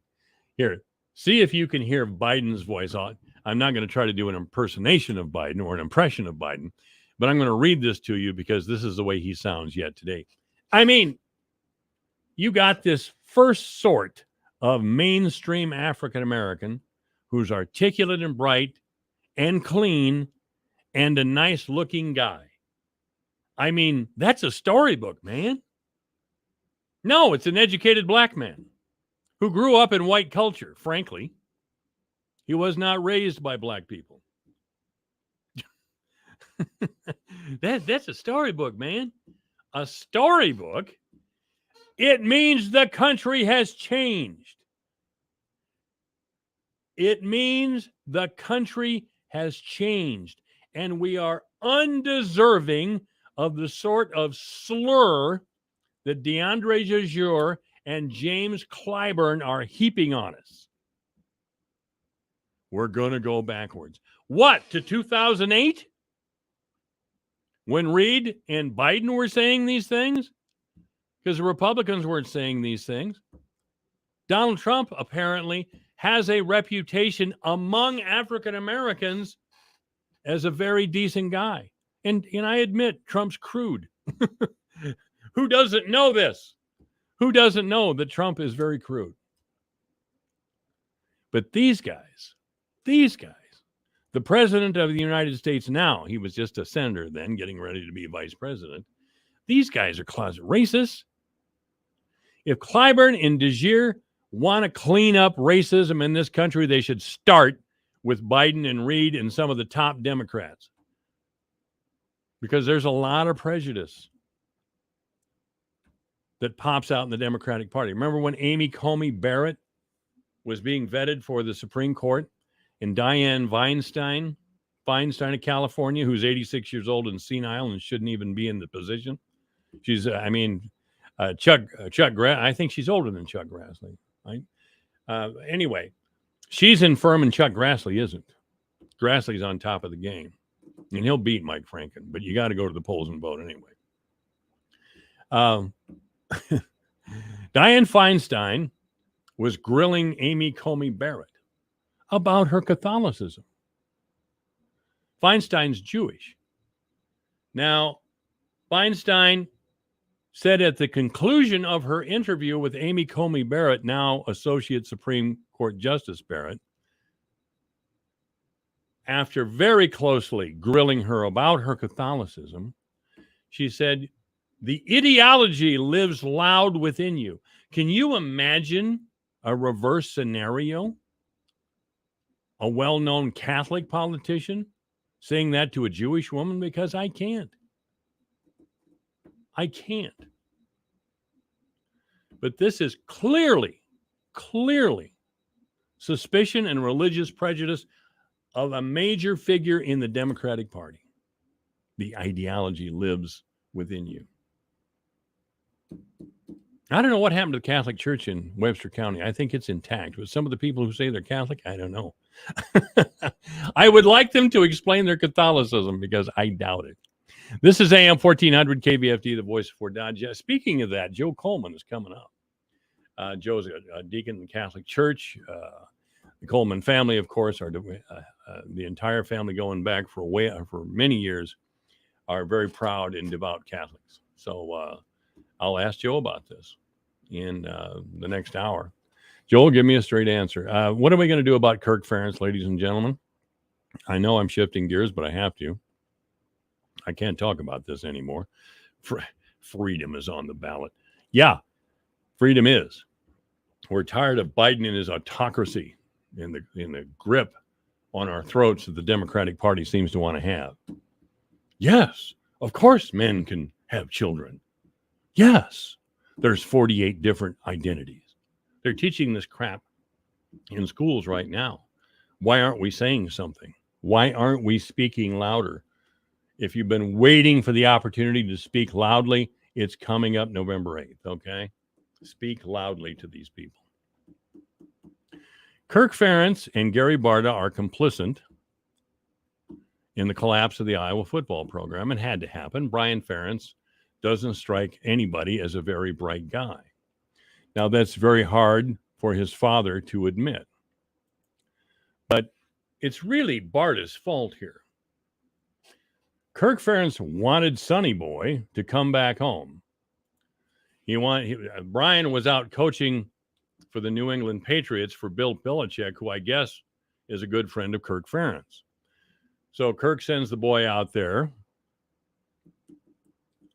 Here, see if you can hear Biden's voice. I'm not going to try to do an impersonation of Biden or an impression of Biden, but I'm going to read this to you because this is the way he sounds yet today. I mean, you got this first sort of mainstream African American who's articulate and bright and clean and a nice looking guy. I mean, that's a storybook, man. No, it's an educated black man who grew up in white culture, frankly. He was not raised by black people. That's a storybook, man. A storybook. It means the country has changed. It means the country has changed, and we are undeserving of the sort of slur that DeAndre DeJure and James Clyburn are heaping on us. We're going to go backwards. What, to 2008? When Reid and Biden were saying these things? Because the Republicans weren't saying these things. Donald Trump apparently has a reputation among African Americans as a very decent guy. And I admit, Trump's crude. Who doesn't know this? Who doesn't know that Trump is very crude? But these guys, the president of the United States now, he was just a senator then, getting ready to be vice president. These guys are closet racists. If Clyburn and DeJure want to clean up racism in this country, they should start with Biden and Reid and some of the top Democrats. Because there's a lot of prejudice that pops out in the Democratic Party. Remember when Amy Coney Barrett was being vetted for the Supreme Court, and Dianne Feinstein of California, who's 86 years old and senile and shouldn't even be in the position? She's, Chuck I think she's older than Chuck Grassley, right? Anyway, she's infirm and Chuck Grassley isn't. Grassley's on top of the game, and he'll beat Mike Franken, but you got to go to the polls and vote anyway. Dianne Feinstein was grilling Amy Coney Barrett about her Catholicism. Feinstein's Jewish. Now, Feinstein said at the conclusion of her interview with Amy Coney Barrett, now Associate Supreme Court Justice Barrett, after very closely grilling her about her Catholicism, she said, "The ideology lives loud within you." Can you imagine a reverse scenario? A well-known Catholic politician saying that to a Jewish woman? Because I can't. I can't. But this is clearly suspicion and religious prejudice of a major figure in the Democratic Party. The ideology lives within you. I don't know what happened to the Catholic Church in Webster County. I think it's intact. But some of the people who say they're Catholic, I don't know. I would like them to explain their Catholicism because I doubt it. This is AM 1400 KVFD, the voice of Fort Dodge. Speaking of that, Joe Coleman is coming up. Joe's a deacon in the Catholic Church. The Coleman family, of course, are the entire family going back for many years, are very proud and devout Catholics. So I'll ask Joe about this in the next hour. Joel, give me a straight answer. What are we going to do about Kirk Ferentz, ladies and gentlemen? I know I'm shifting gears, but I have to. I can't talk about this anymore. Freedom is on the ballot. Yeah, freedom is. We're tired of Biden and his autocracy in the grip on our throats that the Democratic Party seems to want to have. Yes, of course men can have children. Yes, there's 48 different identities. They're teaching this crap in schools right now. Why aren't we saying something? Why aren't we speaking louder? If you've been waiting for the opportunity to speak loudly, it's coming up November 8th, okay? Speak loudly to these people. Kirk Ferentz and Gary Barta are complicit in the collapse of the Iowa football program. It had to happen. Brian Ferentz doesn't strike anybody as a very bright guy. Now, that's very hard for his father to admit. But it's really Barta's fault here. Kirk Ferentz wanted Sonny Boy to come back home. Brian was out coaching for the New England Patriots for Bill Belichick, who I guess is a good friend of Kirk Ferentz. So Kirk sends the boy out there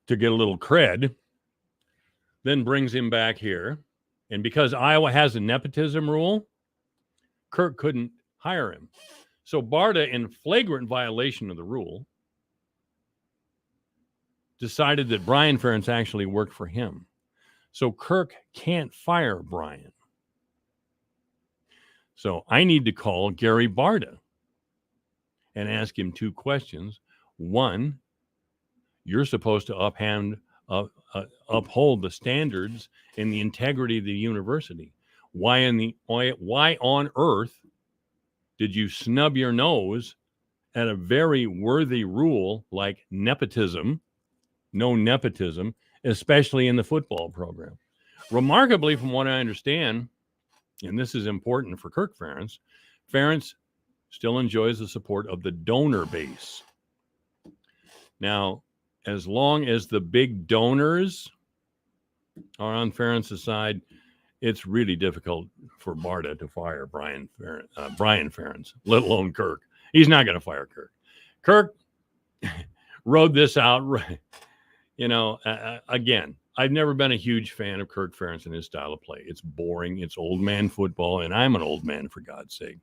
to get a little cred, then brings him back here. And because Iowa has a nepotism rule, Kirk couldn't hire him. So Barta, in flagrant violation of the rule, decided that Brian Ferentz actually worked for him. So Kirk can't fire Brian. So I need to call Gary Barta and ask him two questions. One, you're supposed to uphold the standards and the integrity of the university. Why on earth did you snub your nose at a very worthy rule like nepotism? No nepotism, especially in the football program. Remarkably, from what I understand, and this is important for Kirk Ferentz, Ferentz still enjoys the support of the donor base. Now, as long as the big donors are on Ferentz's side, it's really difficult for Barta to fire Brian Ferentz, let alone Kirk. He's not going to fire Kirk. Kirk rode this out. Again, I've never been a huge fan of Kirk Ferentz and his style of play. It's boring. It's old man football, and I'm an old man, for God's sake.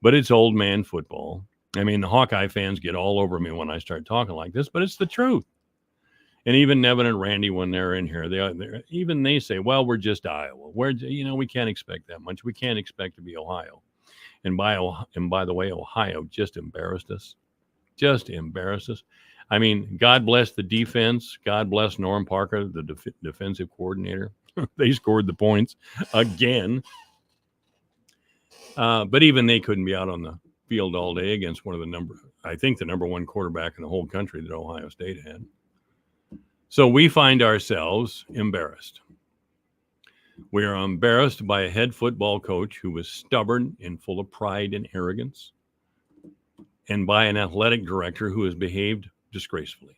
But it's old man football. I mean, the Hawkeye fans get all over me when I start talking like this, but it's the truth. And even Nevin and Randy, when they're in here, they say, well, we're just Iowa. We can't expect that much. We can't expect to be Ohio. And by the way, Ohio just embarrassed us. Just embarrassed us. I mean, God bless the defense. God bless Norm Parker, the defensive coordinator. They scored the points again. But even they couldn't be out on the field all day against one of the number one quarterback in the whole country that Ohio State had. So we find ourselves embarrassed. We are embarrassed by a head football coach who was stubborn and full of pride and arrogance, and by an athletic director who has behaved disgracefully.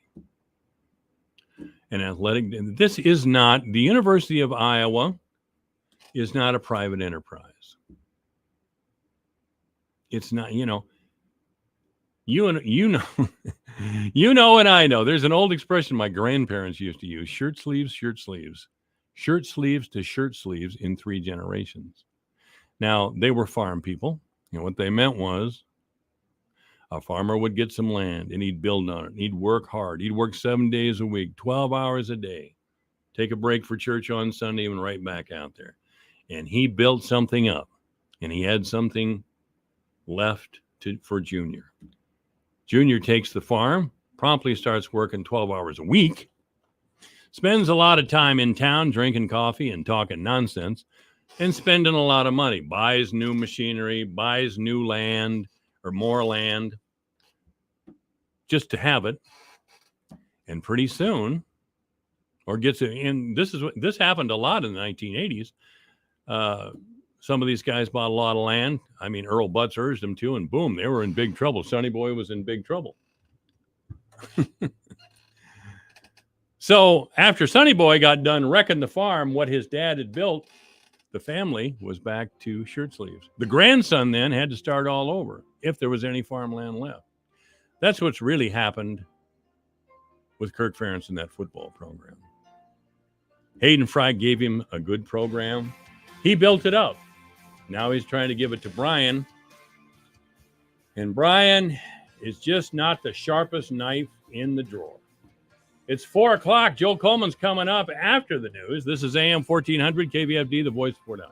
This is not, the University of Iowa is not a private enterprise. It's not, you know, you know, you know, and I know. There's an old expression my grandparents used to use: shirt sleeves, shirt sleeves, shirt sleeves to shirt sleeves in 3 generations. Now, they were farm people. And what they meant was a farmer would get some land and he'd build on it. He'd work hard. He'd work 7 days a week, 12 hours a day, take a break for church on Sunday and right back out there. And he built something up, and he had something left for Junior. Junior takes the farm, promptly starts working 12 hours a week, spends a lot of time in town drinking coffee and talking nonsense, and spending a lot of money, buys new machinery, buys new land or more land just to have it. And pretty soon, or gets it in, this happened a lot in the 1980s. Some of these guys bought a lot of land. I mean, Earl Butz urged them to, and boom, they were in big trouble. Sonny Boy was in big trouble. So after Sonny Boy got done wrecking the farm, what his dad had built, the family was back to shirt sleeves. The grandson then had to start all over if there was any farmland left. That's what's really happened with Kirk Ferentz in that football program. Hayden Fry gave him a good program. He built it up. Now he's trying to give it to Brian. And Brian is just not the sharpest knife in the drawer. It's 4 o'clock. Joe Coleman's coming up after the news. This is AM 1400 KVFD, the voice of Fort Downs.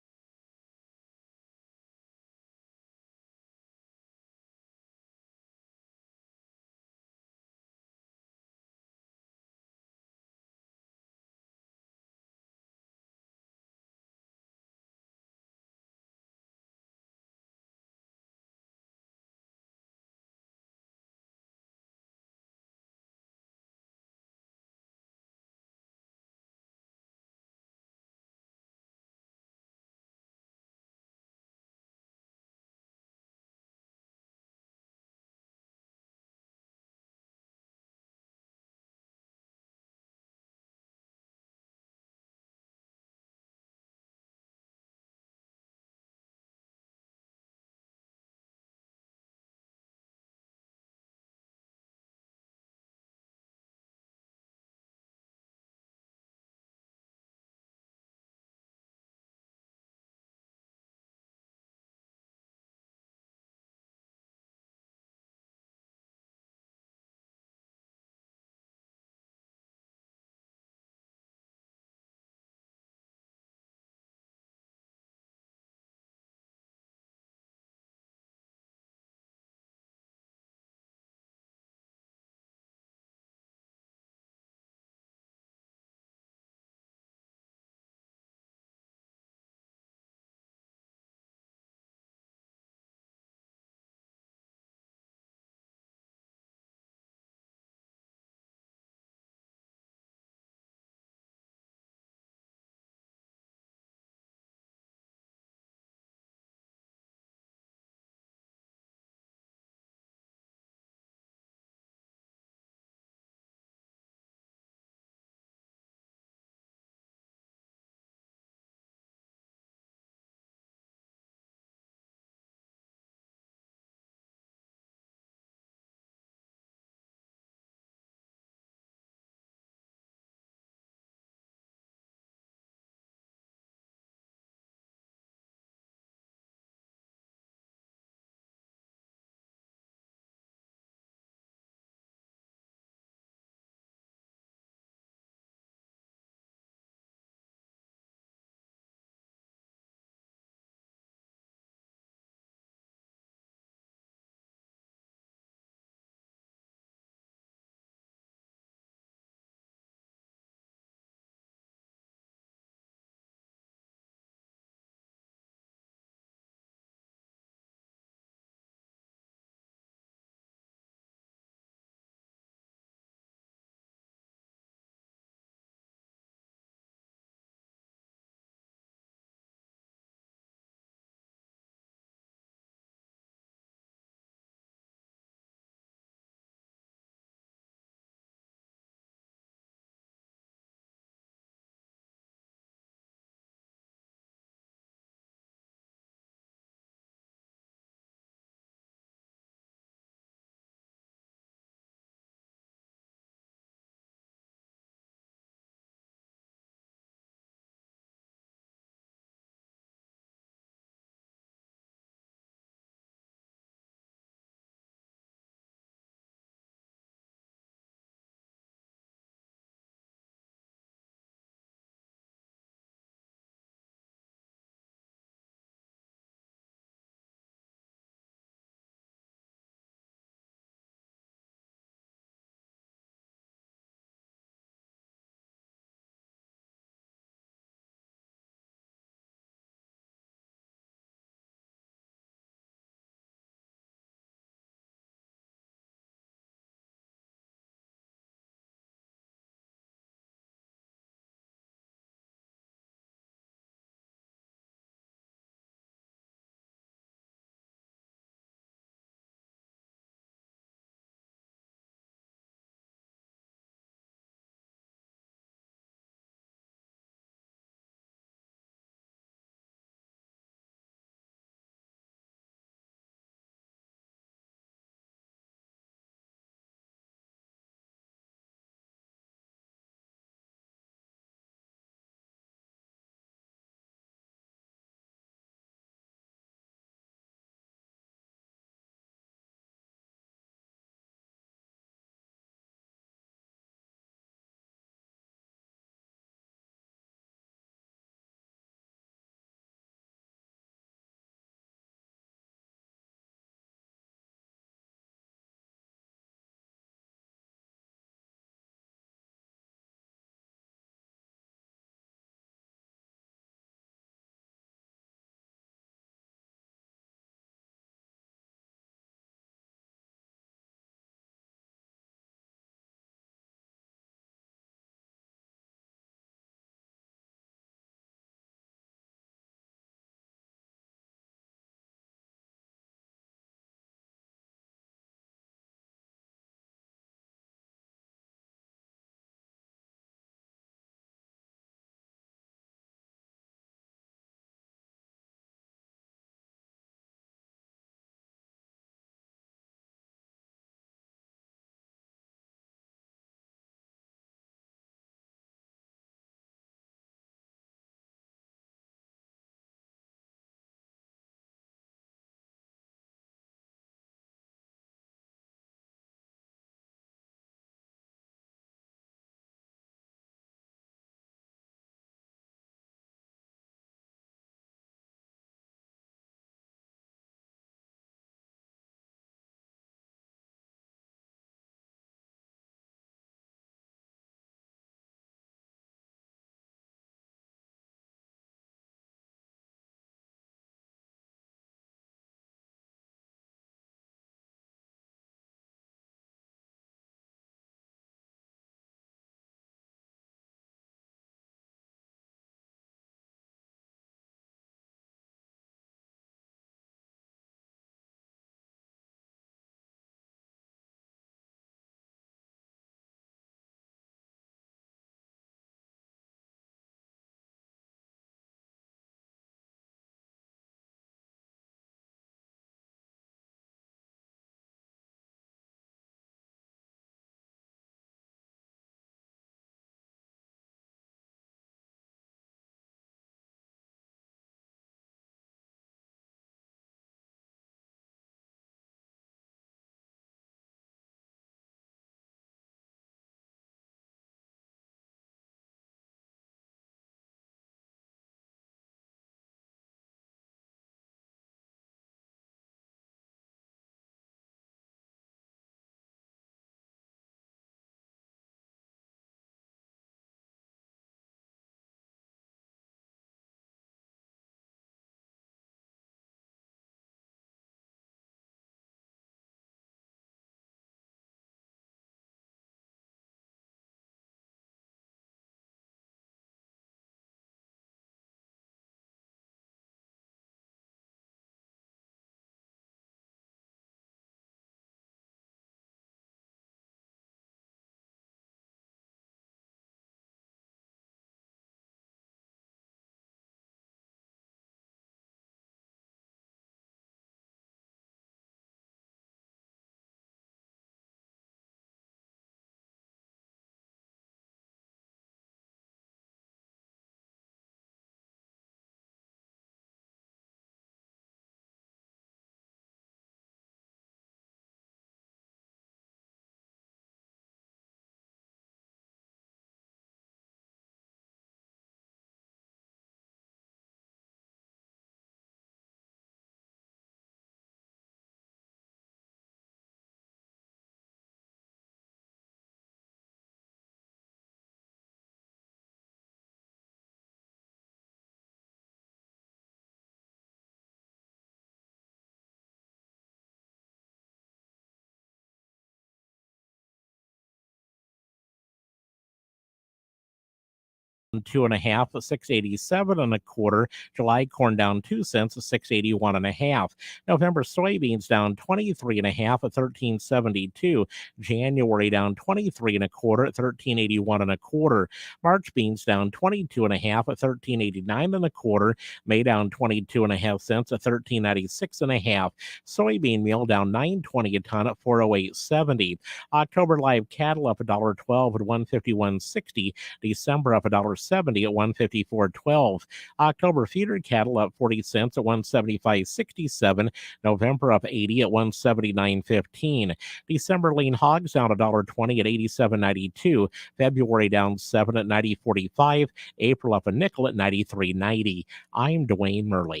2.5 at 6.87 1/4. July corn down 2 cents at 6.81 1/2. November soybeans down 23.5 at 13.72. January down 23 1/4 at 13.81 1/4. March beans down 22.5 at 13.89 1/4. May down 22.5 cents at 13.96 1/2. Soybean meal down 9.20 a ton at 408.70. October live cattle up $1.12 at 151.60. December up $1.70 at 154.12. October feeder cattle up 40 cents at 175.67. November up 80 at 179.15. December lean hogs down $1.20 at 87.92. February down 7 at 90.45. April up a nickel at 93.90. I'm Dwayne Murley.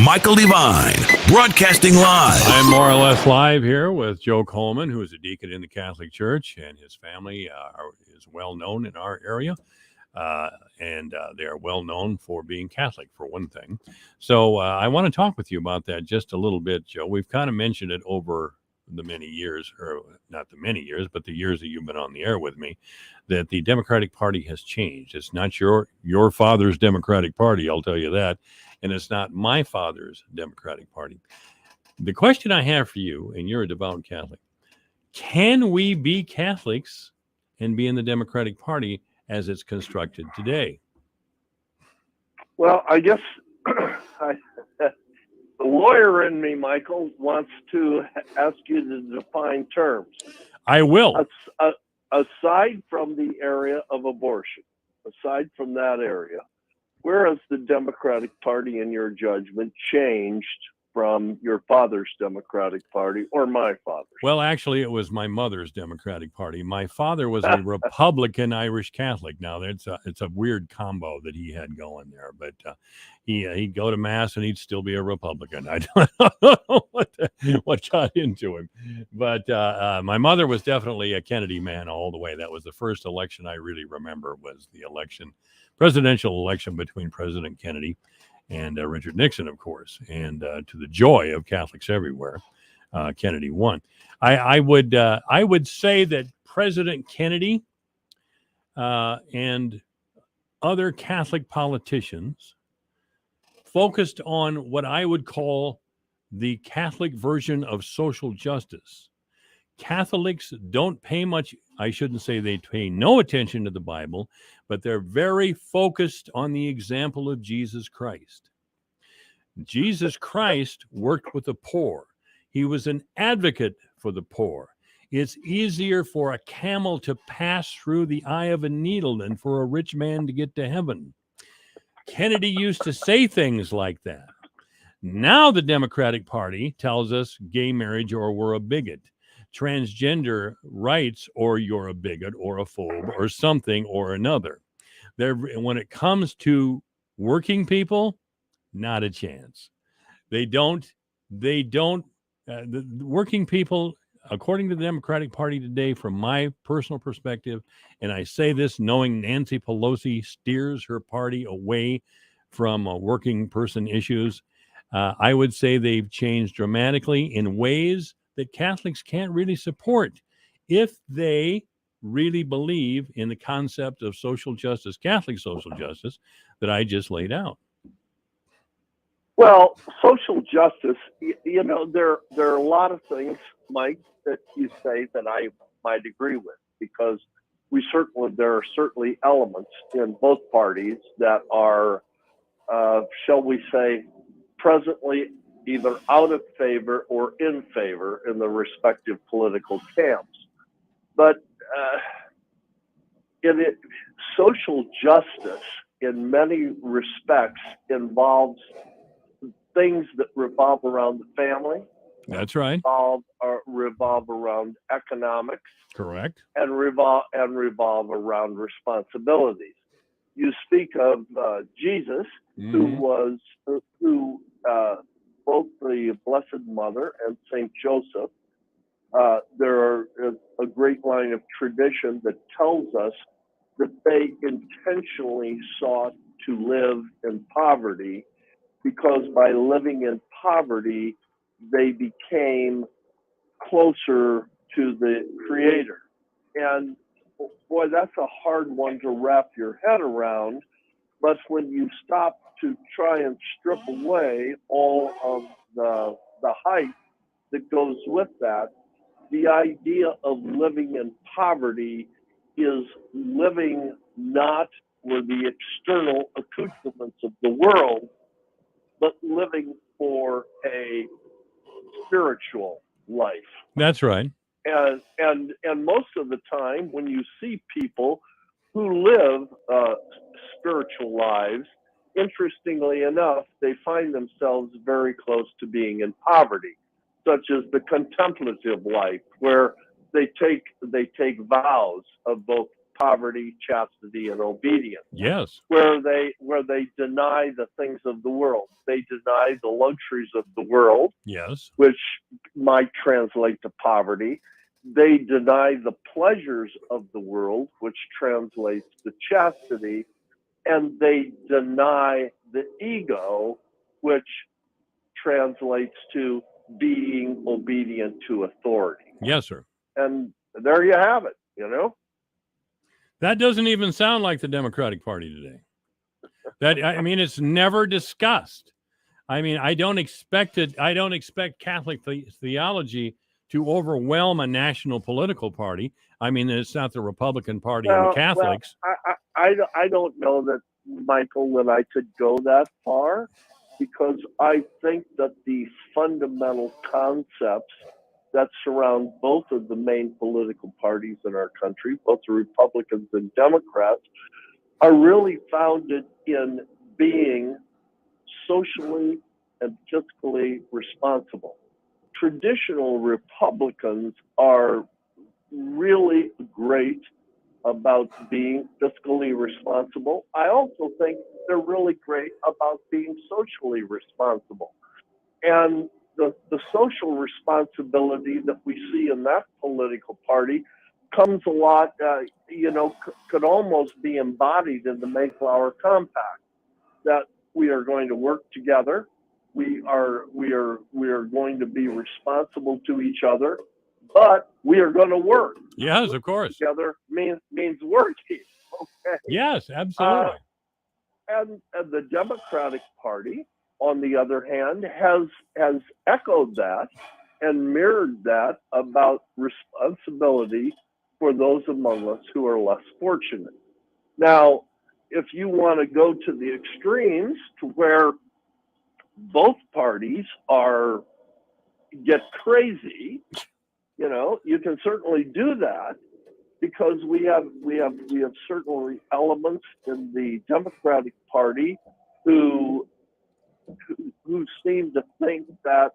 Michael Devine, broadcasting live. I'm more or less live here with Joe Coleman, who is a deacon in the Catholic Church, and his family is well known in our area. And they are well known for being Catholic, for one thing. So I want to talk with you about that just a little bit, Joe. We've kind of mentioned it over the many years, or not the many years, but the years that you've been on the air with me, that the Democratic Party has changed. It's not your father's Democratic Party, I'll tell you that, and it's not my father's Democratic Party. The question I have for you, and you're a devout Catholic, can we be Catholics and be in the Democratic Party as it's constructed today? Well, I guess the lawyer in me, Michael, wants to ask you to define terms. I will. Aside from the area of abortion, aside from that area, where has the Democratic Party, in your judgment, changed from your father's Democratic Party or my father's? Well, actually, it was my mother's Democratic Party. My father was a Republican Irish Catholic. Now, it's a weird combo that he had going there, but he'd go to Mass and he'd still be a Republican. I don't know what got into him. But my mother was definitely a Kennedy man all the way. That was the first election I really remember, was the presidential election between President Kennedy and Richard Nixon, of course, and to the joy of Catholics everywhere, Kennedy won. I would say that President Kennedy and other Catholic politicians focused on what I would call the Catholic version of social justice. Catholics don't pay much, I shouldn't say they pay no attention to the Bible, but they're very focused on the example of Jesus Christ. Jesus Christ worked with the poor. He was an advocate for the poor. It's easier for a camel to pass through the eye of a needle than for a rich man to get to heaven. Kennedy used to say things like that. Now the Democratic Party tells us gay marriage or we're a bigot. Transgender rights or you're a bigot or a phobe or something or another. When it comes to working people, not a chance. The working people, according to the Democratic Party today, from my personal perspective, and I say this knowing Nancy Pelosi steers her party away from working person issues, I would say they've changed dramatically in ways that Catholics can't really support if they really believe in the concept of social justice, Catholic social justice, that I just laid out. Well, social justice, there are a lot of things, Mike, that you say that I might agree with, because there are certainly elements in both parties that are, shall we say, presently either out of favor or in favor in the respective political camps. But social justice, in many respects, involves things that revolve around the family. That's right. Revolve around economics. Correct. And revolve around responsibilities. You speak of Jesus, who both the Blessed Mother and Saint Joseph. There is a great line of tradition that tells us that they intentionally sought to live in poverty, because by living in poverty, they became closer to the Creator. And boy, that's a hard one to wrap your head around. But when you stop to try and strip away all of the hype that goes with that, the idea of living in poverty is living not for the external accoutrements of the world, but living for a spiritual life. That's right. And most of the time, when you see people who live spiritual lives, interestingly enough, they find themselves very close to being in poverty, such as the contemplative life, where they take vows of both poverty, chastity, and obedience. Yes. Where they deny the things of the world. They deny the luxuries of the world. Yes. Which might translate to poverty. They deny the pleasures of the world, which translates to chastity, and they deny the ego, which translates to being obedient to authority. Yes, sir. And there you have it, That doesn't even sound like the Democratic Party today. It's never discussed. I don't expect Catholic theology to overwhelm a national political party. It's not the Republican Party or the Catholics. I don't know that, Michael, that I could go that far, because I think that the fundamental concepts that surround both of the main political parties in our country, both the Republicans and Democrats, are really founded in being socially and fiscally responsible. Traditional Republicans are really great about being fiscally responsible. I also think they're really great about being socially responsible. And the social responsibility that we see in that political party comes a lot, could almost be embodied in the Mayflower Compact, that we are going to work together. We are going to be responsible to each other, but we are going to work. Yes, of course. Together means working. Okay. Yes, absolutely. And the Democratic Party, on the other hand, has echoed that and mirrored that about responsibility for those among us who are less fortunate. Now, if you want to go to the extremes to where both parties get crazy, you can certainly do that, because we have certainly elements in the Democratic Party who seem to think that,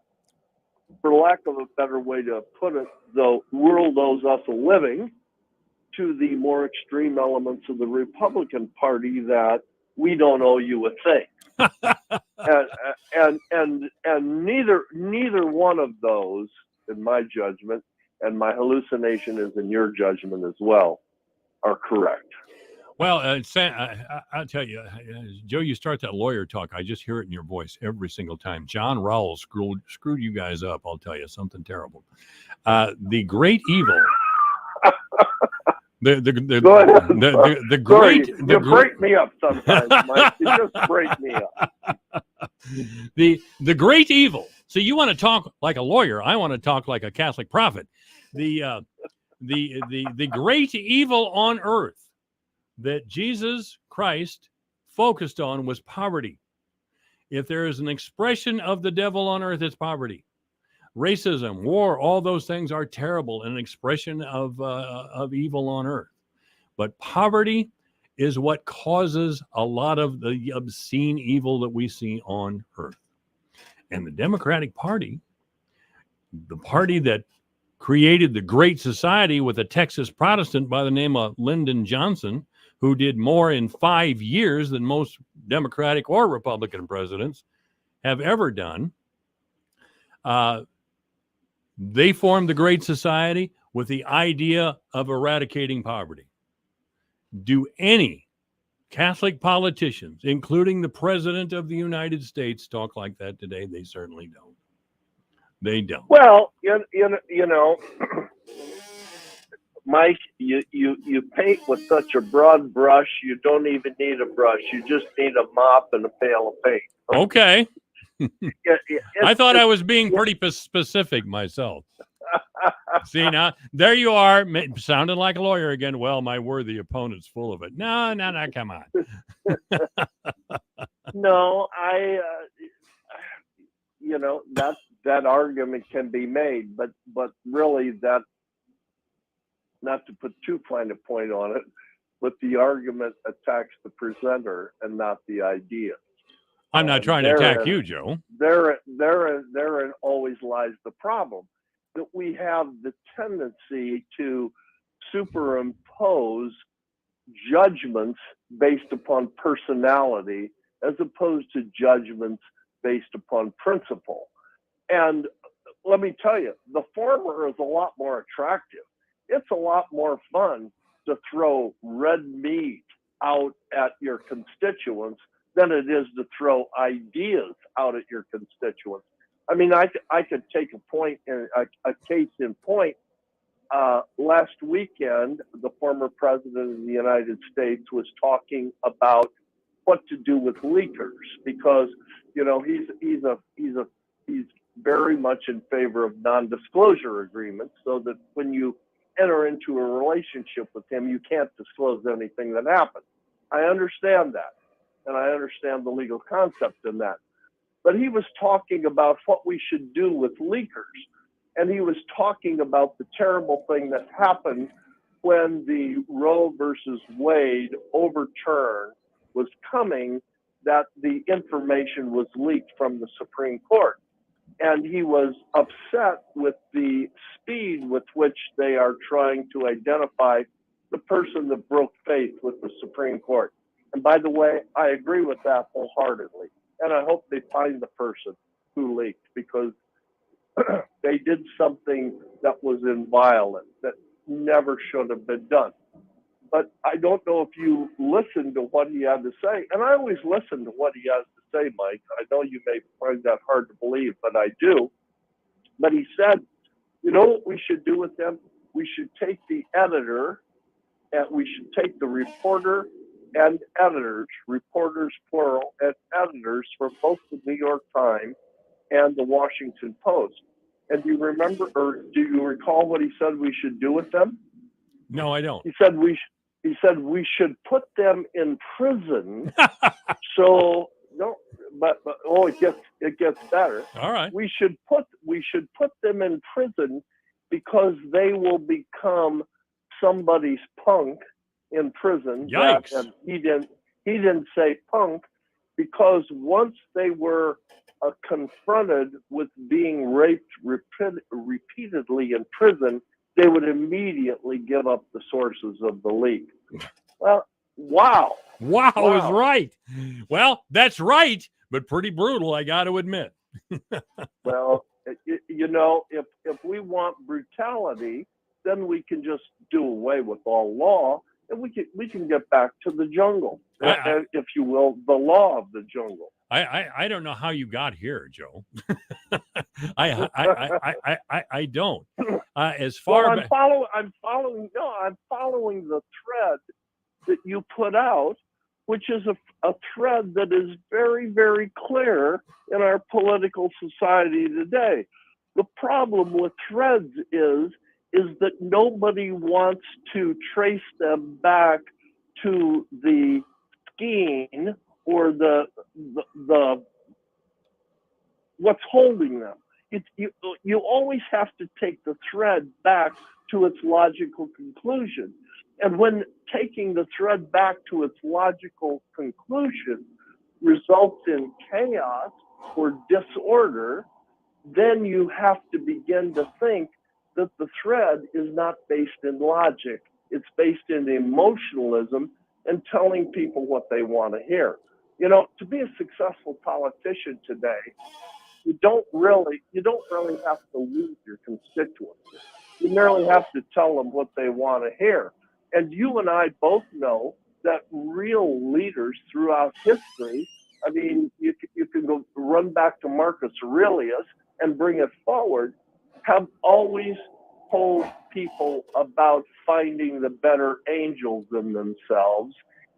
for lack of a better way to put it, the world owes us a living, to the more extreme elements of the Republican Party that we don't owe you a thing. and neither one of those, in my judgment, and my hallucination is in your judgment as well, are correct. Well, Sam, I'll tell you, Joe, you start that lawyer talk, I just hear it in your voice every single time. John Rowell screwed you guys up, I'll tell you, something terrible. The great evil. Go ahead. The great. You break me up sometimes, Mike. You just break me up. The great evil. So you want to talk like a lawyer. I want to talk like a Catholic prophet. The great evil on earth that Jesus Christ focused on was poverty. If there is an expression of the devil on earth, it's poverty. Racism, war, all those things are terrible, an expression of evil on earth. But poverty is what causes a lot of the obscene evil that we see on earth. And the Democratic Party, the party that created the Great Society with a Texas Protestant by the name of Lyndon Johnson, who did more in 5 years than most Democratic or Republican presidents have ever done. They formed the Great Society with the idea of eradicating poverty. Do any Catholic politicians, including the President of the United States, talk like that today? They certainly don't. They don't. Well, Mike, you paint with such a broad brush, you don't even need a brush. You just need a mop and a pail of paint. Okay. I thought I was being yeah. pretty specific myself. See, now, there you are, sounding like a lawyer again. Well, my worthy opponent's full of it. No, come on. No, that argument can be made, but really that, not to put too fine a point on it, but the argument attacks the presenter and not the idea. I'm not trying to attack you, Joe. Therein always lies the problem, that we have the tendency to superimpose judgments based upon personality as opposed to judgments based upon principle. And let me tell you, the former is a lot more attractive. It's a lot more fun to throw red meat out at your constituents than it is to throw ideas out at your constituents. I mean, I could take a case in point. Last weekend, the former president of the United States was talking about what to do with leakers, because he's very much in favor of non-disclosure agreements, so that when you enter into a relationship with him, you can't disclose anything that happens. I understand that, and I understand the legal concept in that. But he was talking about what we should do with leakers. And he was talking about the terrible thing that happened when the Roe versus Wade overturn was coming, that the information was leaked from the Supreme Court. And he was upset with the speed with which they are trying to identify the person that broke faith with the Supreme Court. And by the way, I agree with that wholeheartedly. And I hope they find the person who leaked, because they did something that was inviolate, that never should have been done. But I don't know if you listened to what he had to say. And I always listen to what he has to say, Mike. I know you may find that hard to believe, but I do. But he said, you know what we should do with them? We should take the editor, and we should take the reporter and editors, reporters plural, and editors for both the New York Times and the Washington Post. And do you remember, or do you recall what he said we should do with them? No, I don't. He said we should put them in prison. So no, but it gets better. All right. We should put them in prison because they will become somebody's punk in prison. Yikes. And he didn't say punk, because once they were confronted with being raped repeatedly in prison, they would immediately give up the sources of the leak. Well, wow. Wow is right. Well, that's right, but pretty brutal, I got to admit. Well, if we want brutality, then we can just do away with all law, and we can get back to the jungle, if you will, the law of the jungle. I don't know how you got here, Joe. I don't. As far I'm following the thread that you put out, which is a thread that is very, very clear in our political society today. The problem with threads is that nobody wants to trace them back to the skein or the what's holding them. You always have to take the thread back to its logical conclusion. And when taking the thread back to its logical conclusion results in chaos or disorder, then you have to begin to think that the thread is not based in logic. It's based in emotionalism and telling people what they want to hear. To be a successful politician today, you don't really have to lose your constituents. You merely have to tell them what they want to hear. And you and I both know that real leaders throughout history, I mean, you can go run back to Marcus Aurelius and bring it forward, have always told people about finding the better angels in themselves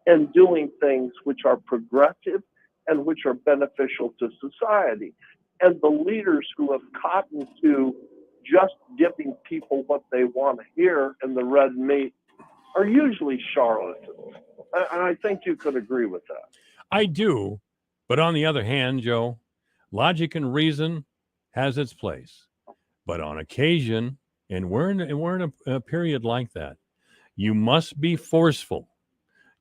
and doing things which are progressive and which are beneficial to society. And the leaders who have cottoned to just giving people what they want to hear in the red meat are usually charlatans. And I think you could agree with that. I do. But on the other hand, Joe, logic and reason has its place. But on occasion, and we're in a period like that, you must be forceful.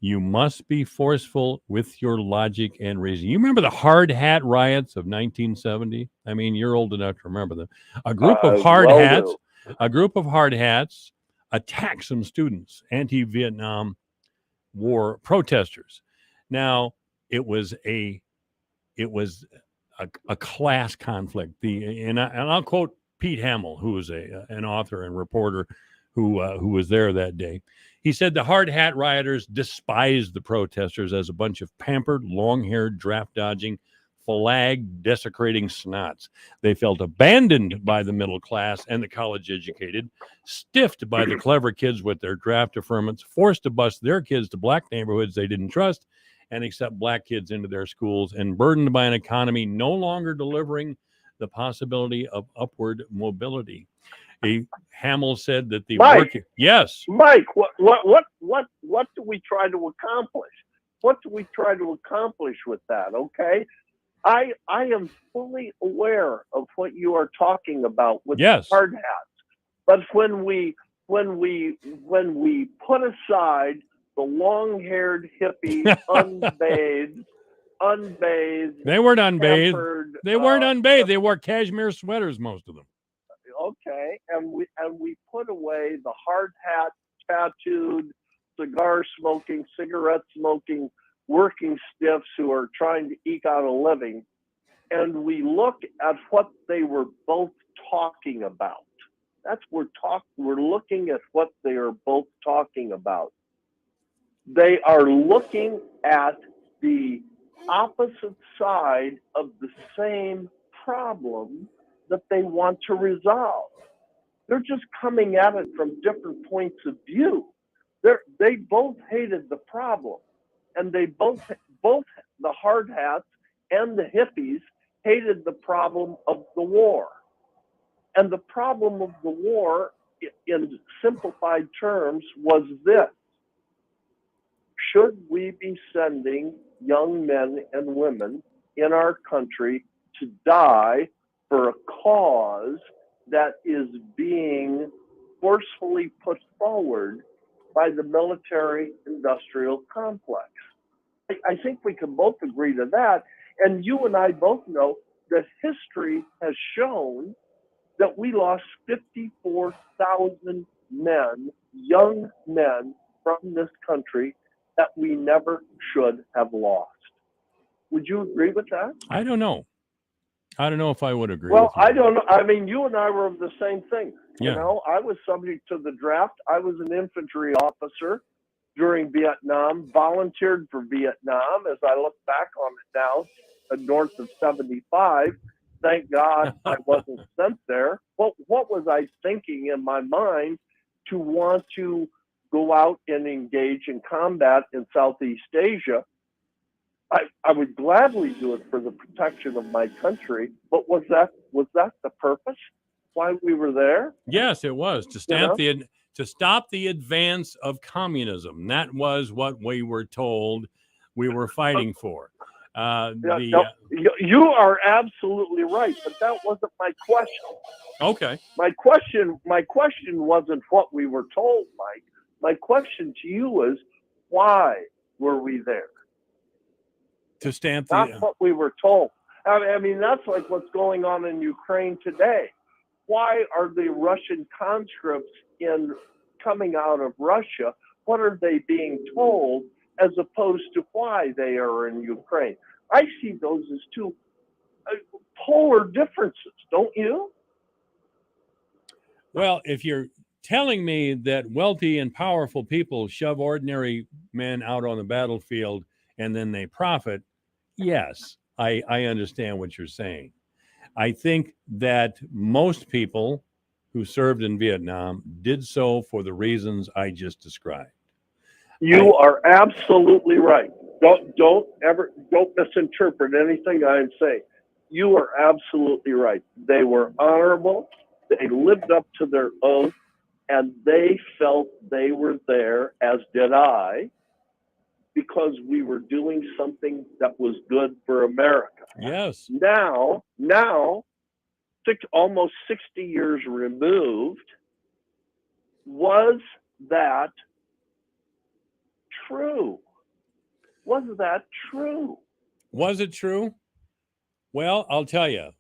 You must be forceful with your logic and reason. You remember the hard hat riots of 1970? I mean, you're old enough to remember them. A group of hard hats attacked some students, anti-Vietnam War protesters. Now, it was a class conflict. And I'll quote Pete Hamill, who was an author and reporter who was there that day. He said the hard hat rioters despised the protesters as a bunch of pampered, long-haired, draft-dodging, flag-desecrating snots. They felt abandoned by the middle class and the college-educated, stiffed by the clever kids with their draft affirmance, forced to bus their kids to black neighborhoods they didn't trust and accept black kids into their schools, and burdened by an economy no longer delivering the possibility of upward mobility. Hamill said that the yes, Mike, what do we try to accomplish? What do we try to accomplish with that? Okay, I am fully aware of what you are talking about with hard hats, but when we put aside the long-haired hippies, unbathed, they weren't unbathed. Pampered, they weren't unbathed. They wore cashmere sweaters, most of them. Okay, and we put away the hard hat, tattooed, cigarette smoking, working stiffs who are trying to eke out a living, and we look at what they were both talking about. We're looking at what they are both talking about. They are looking at the opposite side of the same problem that they want to resolve. They're just coming at it from different points of view. They both hated the problem, and they both the hard hats and the hippies hated the problem of the war. And the problem of the war, in simplified terms, was this: should we be sending young men and women in our country to die for a cause that is being forcefully put forward by the military-industrial complex? I think we can both agree to that. And you and I both know that history has shown that we lost 54,000 men, young men from this country that we never should have lost. Would you agree with that? I don't know. I don't know if I would agree. Well, with you. I don't know. I mean, you and I were of the same thing. Yeah. You know, I was subject to the draft. I was an infantry officer during Vietnam, volunteered for Vietnam. As I look back on it now, north of 75, thank God I wasn't sent there. What was I thinking in my mind to want to go out and engage in combat in Southeast Asia? I would gladly do it for the protection of my country, but was that the purpose why we were there? Yes, it was to stop the advance of communism. That was what we were told we were fighting for. You are absolutely right, but that wasn't my question. Okay. My question wasn't what we were told, Mike. My question to you is, why were we there? To stamp Not what we were told. I mean, that's like what's going on in Ukraine today. Why are the Russian conscripts coming out of Russia? What are they being told as opposed to why they are in Ukraine? I see those as two polar differences, don't you? Well, if you're telling me that wealthy and powerful people shove ordinary men out on the battlefield and then they profit, yes, I understand what you're saying. I think that most people who served in Vietnam did so for the reasons I just described. You are absolutely right. Don't misinterpret anything I'm saying. You are absolutely right. They were honorable. They lived up to their oath, and they felt they were there, as did I, because we were doing something that was good for America. Yes. Now, almost 60 years removed, was that true? Was that true? Was it true? Well, I'll tell you,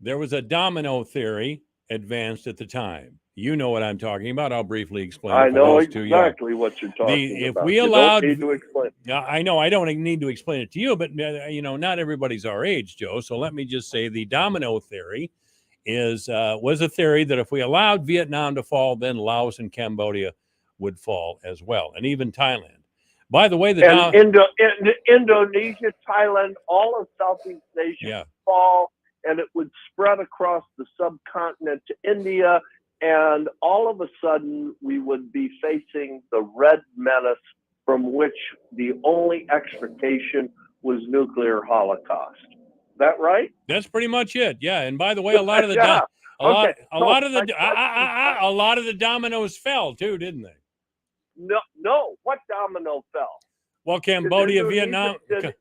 there was a domino theory advanced at the time. You know what I'm talking about. I'll briefly explain. I it for know those too young. exactly what you're talking If about. we You allowed, don't need to explain. I know I don't need to explain it to you, but not everybody's our age, Joe. So let me just say the domino theory was a theory that if we allowed Vietnam to fall, then Laos and Cambodia would fall as well, and even Thailand. By the way, Indonesia, Thailand, all of Southeast Asia fall, and it would spread across the subcontinent to India, and all of a sudden we would be facing the red menace from which the only extrication was nuclear holocaust. Is that right? That's pretty much it. Yeah. And by the way, a lot of the a lot of the dominoes fell too, didn't they? No. What domino fell? Well, Cambodia, Vietnam. Did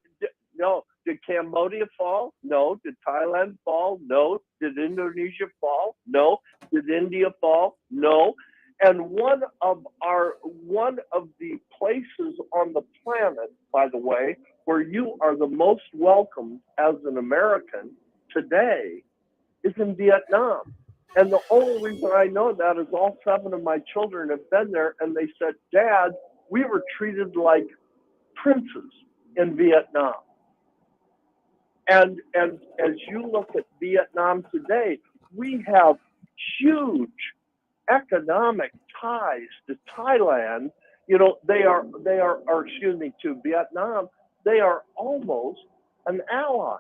Cambodia fall? No. Did Thailand fall? No. Did Indonesia fall? No. Did India fall? No. And one of the places on the planet, by the way, where you are the most welcomed as an American today is in Vietnam. And the only reason I know that is all 7 of my children have been there, and they said, Dad, we were treated like princes in Vietnam. And as you look at Vietnam today, we have huge economic ties to Thailand. To Vietnam, they are almost an ally.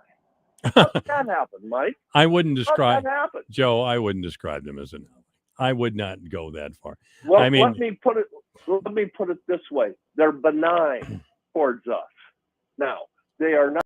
How did that happen, Mike? I wouldn't describe that happen? Joe. I wouldn't describe them as an ally. I would not go that far. Well, I mean, let me put it this way: they're benign towards us. Now, they are not.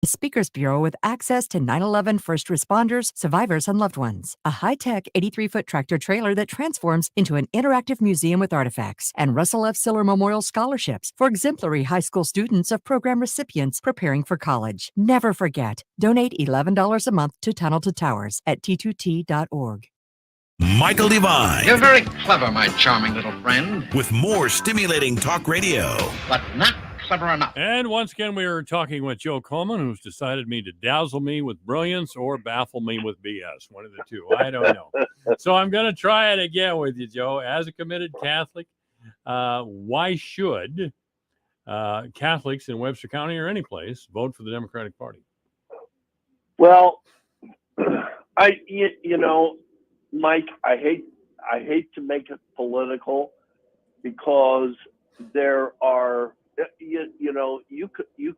Speakers Bureau with access to 9/11 first responders, survivors, and loved ones. A high-tech 83-foot tractor trailer that transforms into an interactive museum with artifacts. And Russell F. Siller Memorial Scholarships for exemplary high school students of program recipients preparing for college. Never forget, donate $11 a month to Tunnel to Towers at t2t.org. Michael Devine. You're very clever, my charming little friend. With more stimulating talk radio. But not clever enough. And once again, we are talking with Joe Coleman, who's decided to dazzle me with brilliance or baffle me with BS. One of the two. I don't know. So I'm going to try it again with you, Joe. As a committed Catholic, why should Catholics in Webster County or any place vote for the Democratic Party? Well, Mike, I hate to make it political because there are, you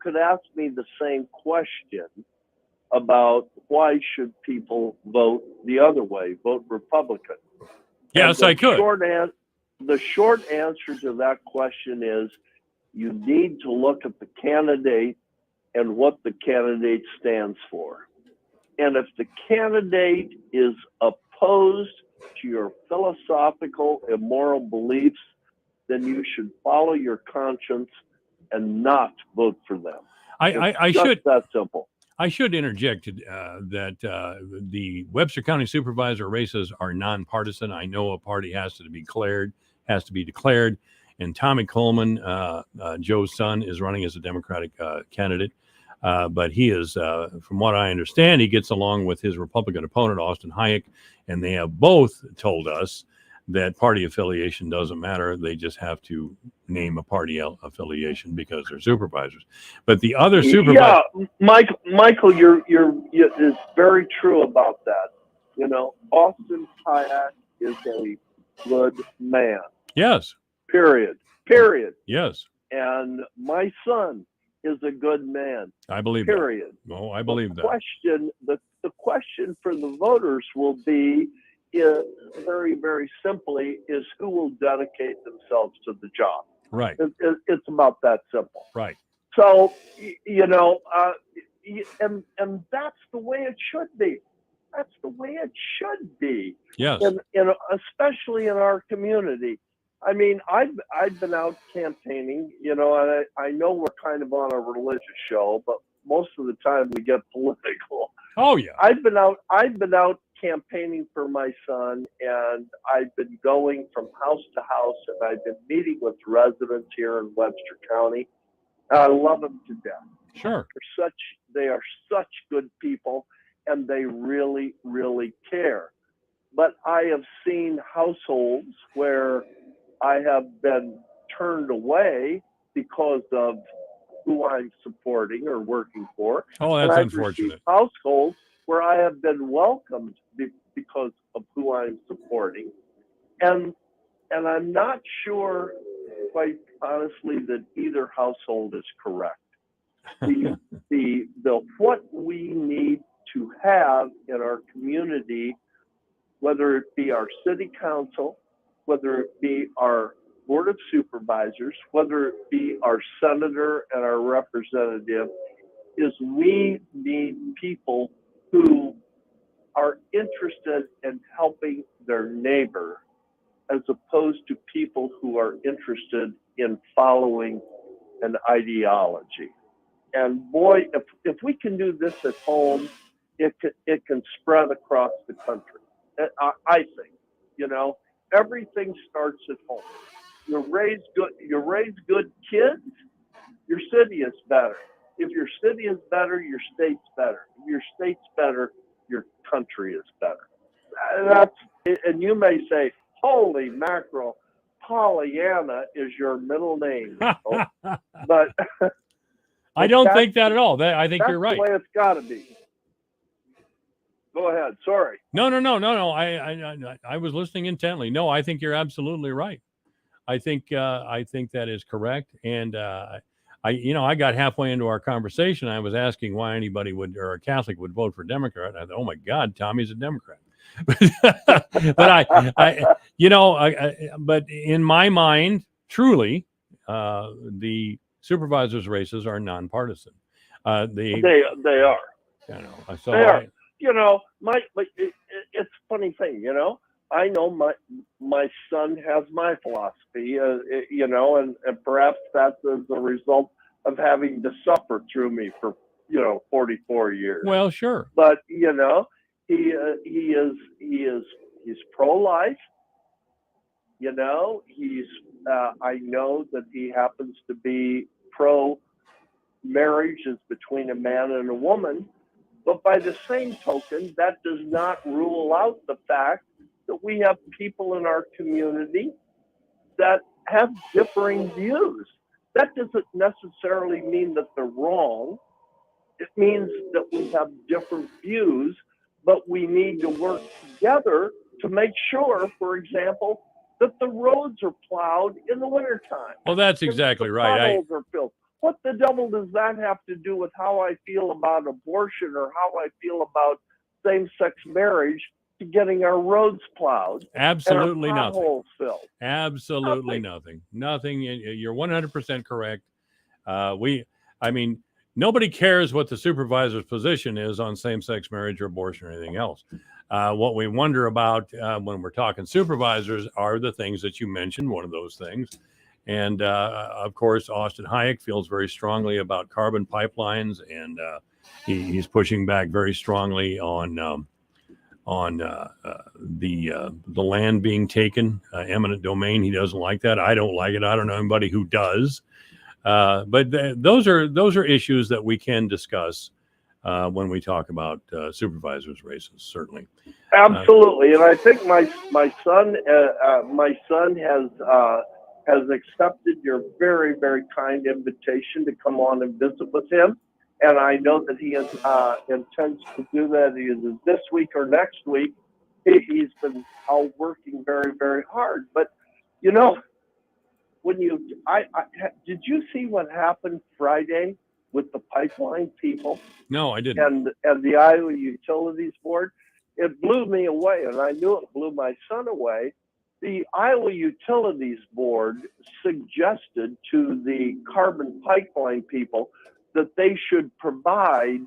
could ask me the same question about why should people vote the other way, vote Republican. Yes, I could. The short answer to that question is you need to look at the candidate and what the candidate stands for. And if the candidate is opposed to your philosophical and moral beliefs, then you should follow your conscience and not vote for them. I just should that simple. I should interject that the Webster County supervisor races are nonpartisan. I know a party has to be declared, and Tommy Coleman, Joe's son, is running as a Democratic candidate. But he is, from what I understand, he gets along with his Republican opponent, Austin Hayek, and they have both told us that party affiliation doesn't matter. They just have to name a party affiliation because they're supervisors. But the other supervisor, yeah, Michael, it's very true about that. Austin Hayek is a good man. Yes. Period. Yes. And my son is a good man. I believe period. That. Oh, I believe that. The question for the voters will be, very, very simply, is who will dedicate themselves to the job. Right. It's about that simple. Right. So, and that's the way it should be. That's the way it should be. Yes. And especially in our community. I mean, I've been out campaigning, and I know we're kind of on a religious show, but most of the time we get political. Oh yeah. I've been out campaigning for my son, and I've been going from house to house, and I've been meeting with residents here in Webster County. I love them to death. Sure. They are such good people, and they really, really care. But I have seen households where I have been turned away because of who I'm supporting or working for. Oh, that's unfortunate. Households where I have been welcomed because of who I'm supporting. And I'm not sure, quite honestly, that either household is correct. The what we need to have in our community, whether it be our city council, whether it be our board of supervisors, whether it be our senator and our representative, is we need people who are interested in helping their neighbor as opposed to people who are interested in following an ideology. And boy, if we can do this at home, it can spread across the country. I think, everything starts at home. You raise good kids, your city is better. If your city is better, your state's better. If your state's better, your country is better. And you may say, holy mackerel, Pollyanna is your middle name. But I don't think that at all. I think you're right. That's the way it's got to be. Go ahead. Sorry. No. I was listening intently. No, I think you're absolutely right. I think that is correct. And I got halfway into our conversation. I was asking why anybody or a Catholic would vote for Democrat. I thought, oh my God, Tommy's a Democrat. But in my mind, truly, the supervisors' races are nonpartisan. They are. You know, so They are. You know, it's a funny thing. You know, I know my son has my philosophy. You know, and perhaps that's as a result of having to suffer through me for 44 years. Well, sure. But you know, he's pro-life. You know, I know that he happens to be pro-marriage is between a man and a woman. But by the same token, that does not rule out the fact that we have people in our community that have differing views. That doesn't necessarily mean that they're wrong. It means that we have different views, but we need to work together to make sure, for example, that the roads are plowed in the wintertime. Well, that's exactly the right. Potholes are filled. What the devil does that have to do with how I feel about abortion or how I feel about same-sex marriage to getting our roads plowed? Absolutely and our nothing. potholes filled? Absolutely nothing. Nothing. You're 100% correct. I mean, nobody cares what the supervisor's position is on same-sex marriage or abortion or anything else. What we wonder about when we're talking supervisors are the things that you mentioned, one of those things. And of course, Austin Hayek feels very strongly about carbon pipelines, and he's pushing back very strongly on the land being taken, eminent domain. He doesn't like that. I don't like it. I don't know anybody who does. But those are issues that we can discuss when we talk about supervisors' races, certainly. Absolutely, and I think my son has accepted your very, very kind invitation to come on and visit with him, and I know that he intends to do that either this week or next week. He's been out working very, very hard. But you know, when did you see what happened Friday with the pipeline people? No, I didn't. And the Iowa Utilities Board, it blew me away, and I knew it blew my son away. The Iowa Utilities Board suggested to the carbon pipeline people that they should provide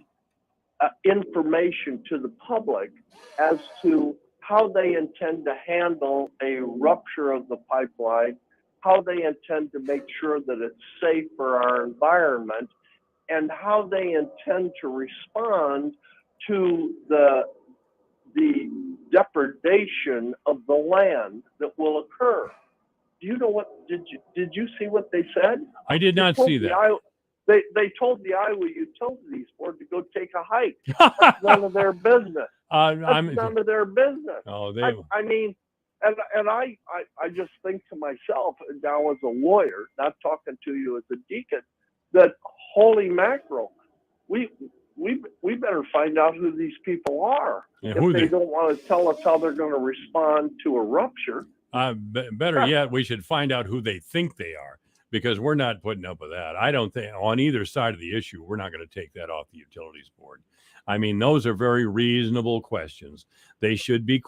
information to the public as to how they intend to handle a rupture of the pipeline, how they intend to make sure that it's safe for our environment, and how they intend to respond to the depredation of the land that will occur. Do you know what? Did you see what they said? I did not see that. They told the Iowa Utilities Board to go take a hike. That's none of their business. That's none of their business. Oh, I mean, and I just think to myself now as a lawyer, not talking to you as a deacon, that holy mackerel, we better find out who these people are. Yeah, if they don't want to tell us how they're going to respond to a rupture. Better yet, we should find out who they think they are, because we're not putting up with that. I don't think on either side of the issue, we're not going to take that off the Utilities Board. I mean, those are very reasonable questions. They should be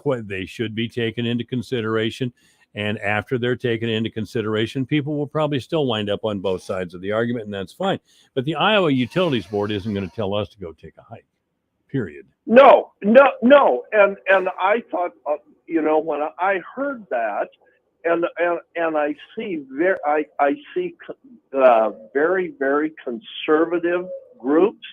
taken into consideration. And after they're taken into consideration, people will probably still wind up on both sides of the argument, and that's fine. But the Iowa Utilities Board isn't going to tell us to go take a hike, period. No. And I thought, when I heard that, and I see very, very conservative groups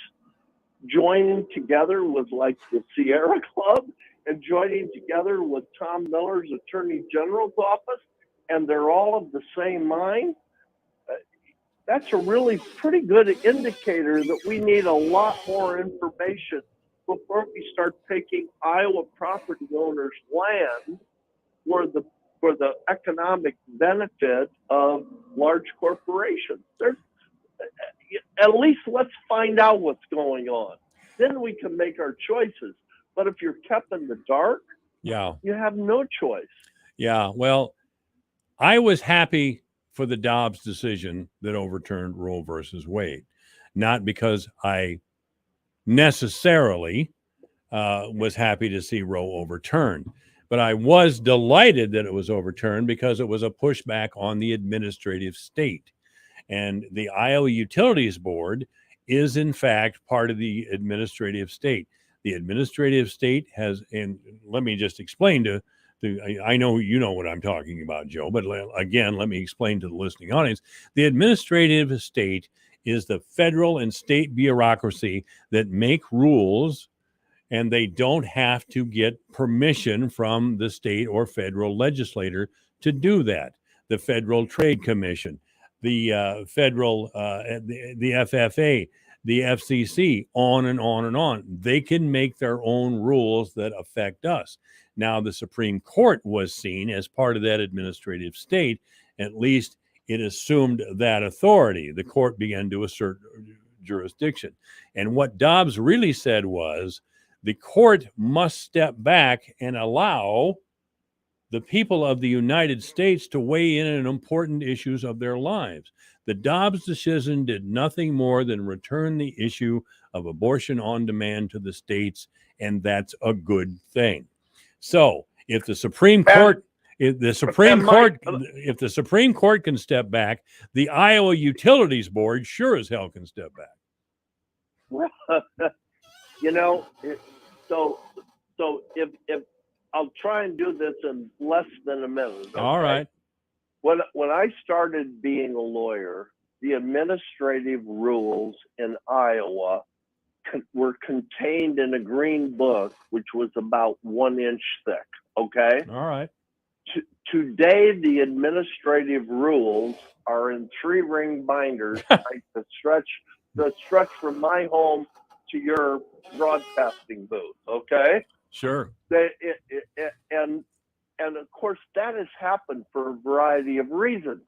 joining together with like the Sierra Club and joining together with Tom Miller's Attorney General's office, and they're all of the same mind. That's a really pretty good indicator that we need a lot more information before we start taking Iowa property owners' land for the economic benefit of large corporations. At least let's find out what's going on. Then we can make our choices. But if you're kept in the dark, yeah, you have no choice. Yeah, well, I was happy for the Dobbs decision that overturned Roe versus Wade, not because I necessarily was happy to see Roe overturned, but I was delighted that it was overturned because it was a pushback on the administrative state. And the Iowa Utilities Board is in fact part of the administrative state. The administrative state has, and let me just explain I know you know what I'm talking about, Joe, but again, let me explain to the listening audience. The administrative state is the federal and state bureaucracy that make rules, and they don't have to get permission from the state or federal legislator to do that. The Federal Trade Commission, the the FFA, the FCC, on and on and on. They can make their own rules that affect us. Now, the Supreme Court was seen as part of that administrative state. At least it assumed that authority. The court began to assert jurisdiction. And what Dobbs really said was the court must step back and allow the people of the United States to weigh in on important issues of their lives. The Dobbs decision did nothing more than return the issue of abortion on demand to the states, and that's a good thing. So, if the Supreme Court, if the Supreme Court can step back, the Iowa Utilities Board sure as hell can step back. So if I'll try and do this in less than a minute. Okay? All right. When I started being a lawyer, the administrative rules in Iowa were contained in a green book, which was about 1 inch thick. Okay. All right. Today, the administrative rules are in 3-ring binders that stretch from my home to your broadcasting booth. Okay. Sure. And of course, that has happened for a variety of reasons.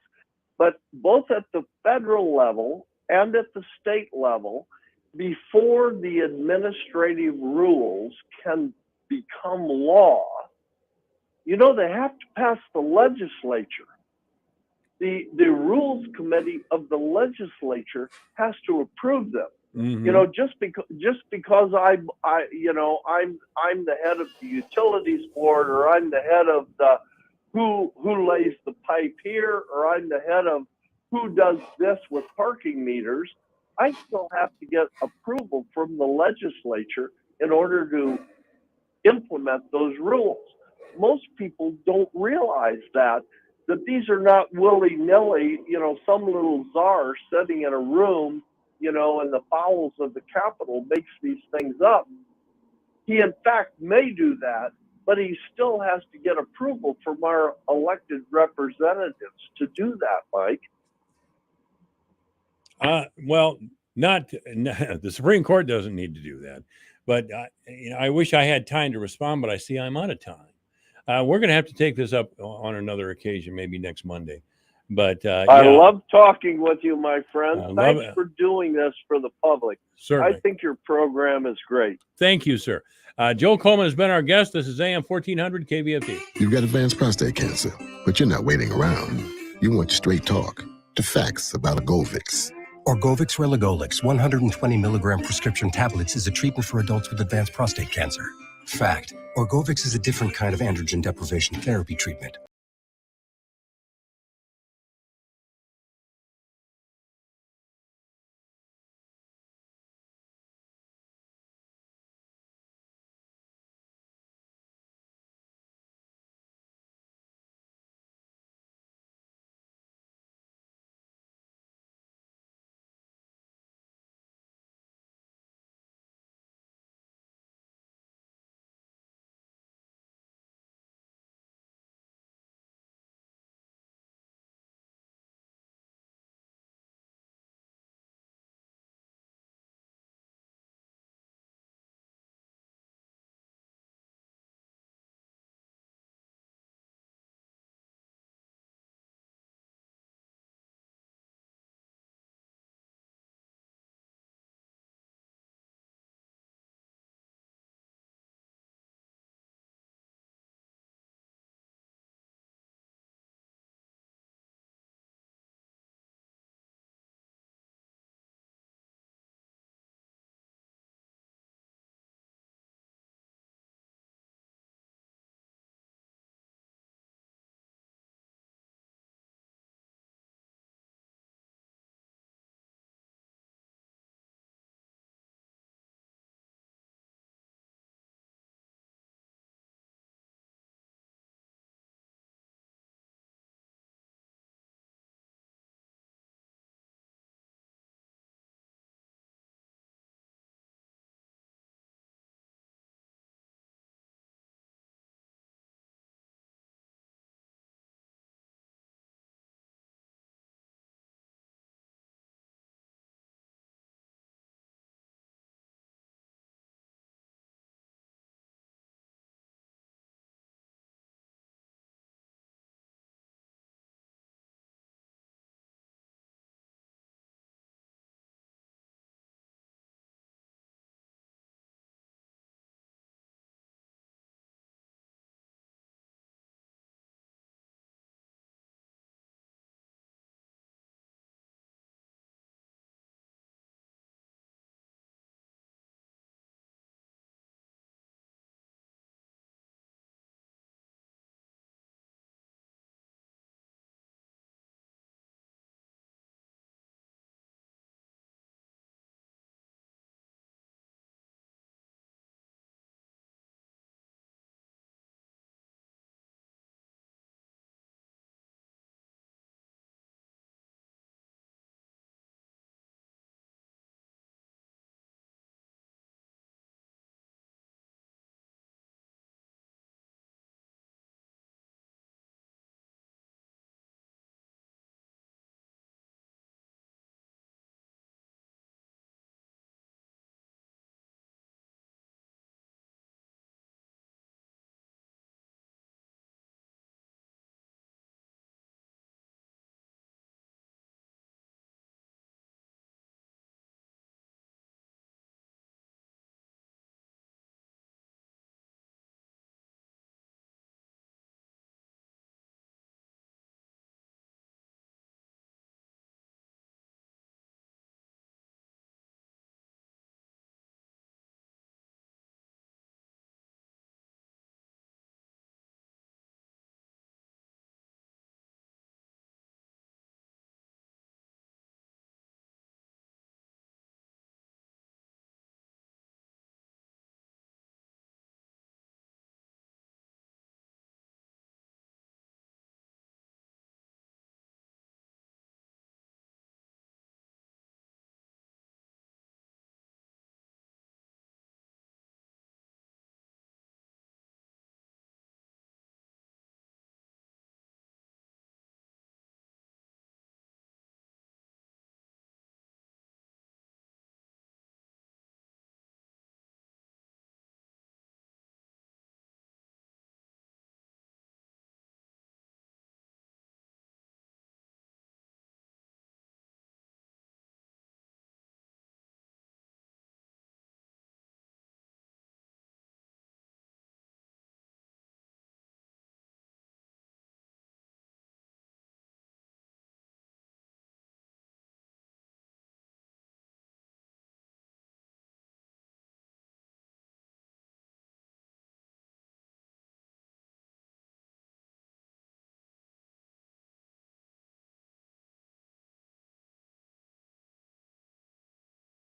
But both at the federal level and at the state level, before the administrative rules can become law, they have to pass the legislature. The Rules Committee of the legislature has to approve them. Mm-hmm. Just because I'm the head of the utilities board, or I'm the head of the who lays the pipe here, or I'm the head of who does this with parking meters, I still have to get approval from the legislature in order to implement those rules. Most people don't realize that these are not willy-nilly, some little czar sitting in a room, in the bowels of the Capitol makes these things up. He, in fact, may do that, but he still has to get approval from our elected representatives to do that, Mike. Well, the Supreme Court doesn't need to do that, but I wish I had time to respond, but I see I'm out of time. We're going to have to take this up on another occasion, maybe next Monday. But I love talking with you, my friend. Thanks for doing this for the public. Certainly. I think your program is great. Thank you, sir. Joe Coleman has been our guest. This is AM 1400 KVFT. You've got advanced prostate cancer, but you're not waiting around. You want straight talk, the facts about Orgovyx. Orgovyx Relugolix 120 milligram prescription tablets is a treatment for adults with advanced prostate cancer. Fact: Orgovyx is a different kind of androgen deprivation therapy treatment.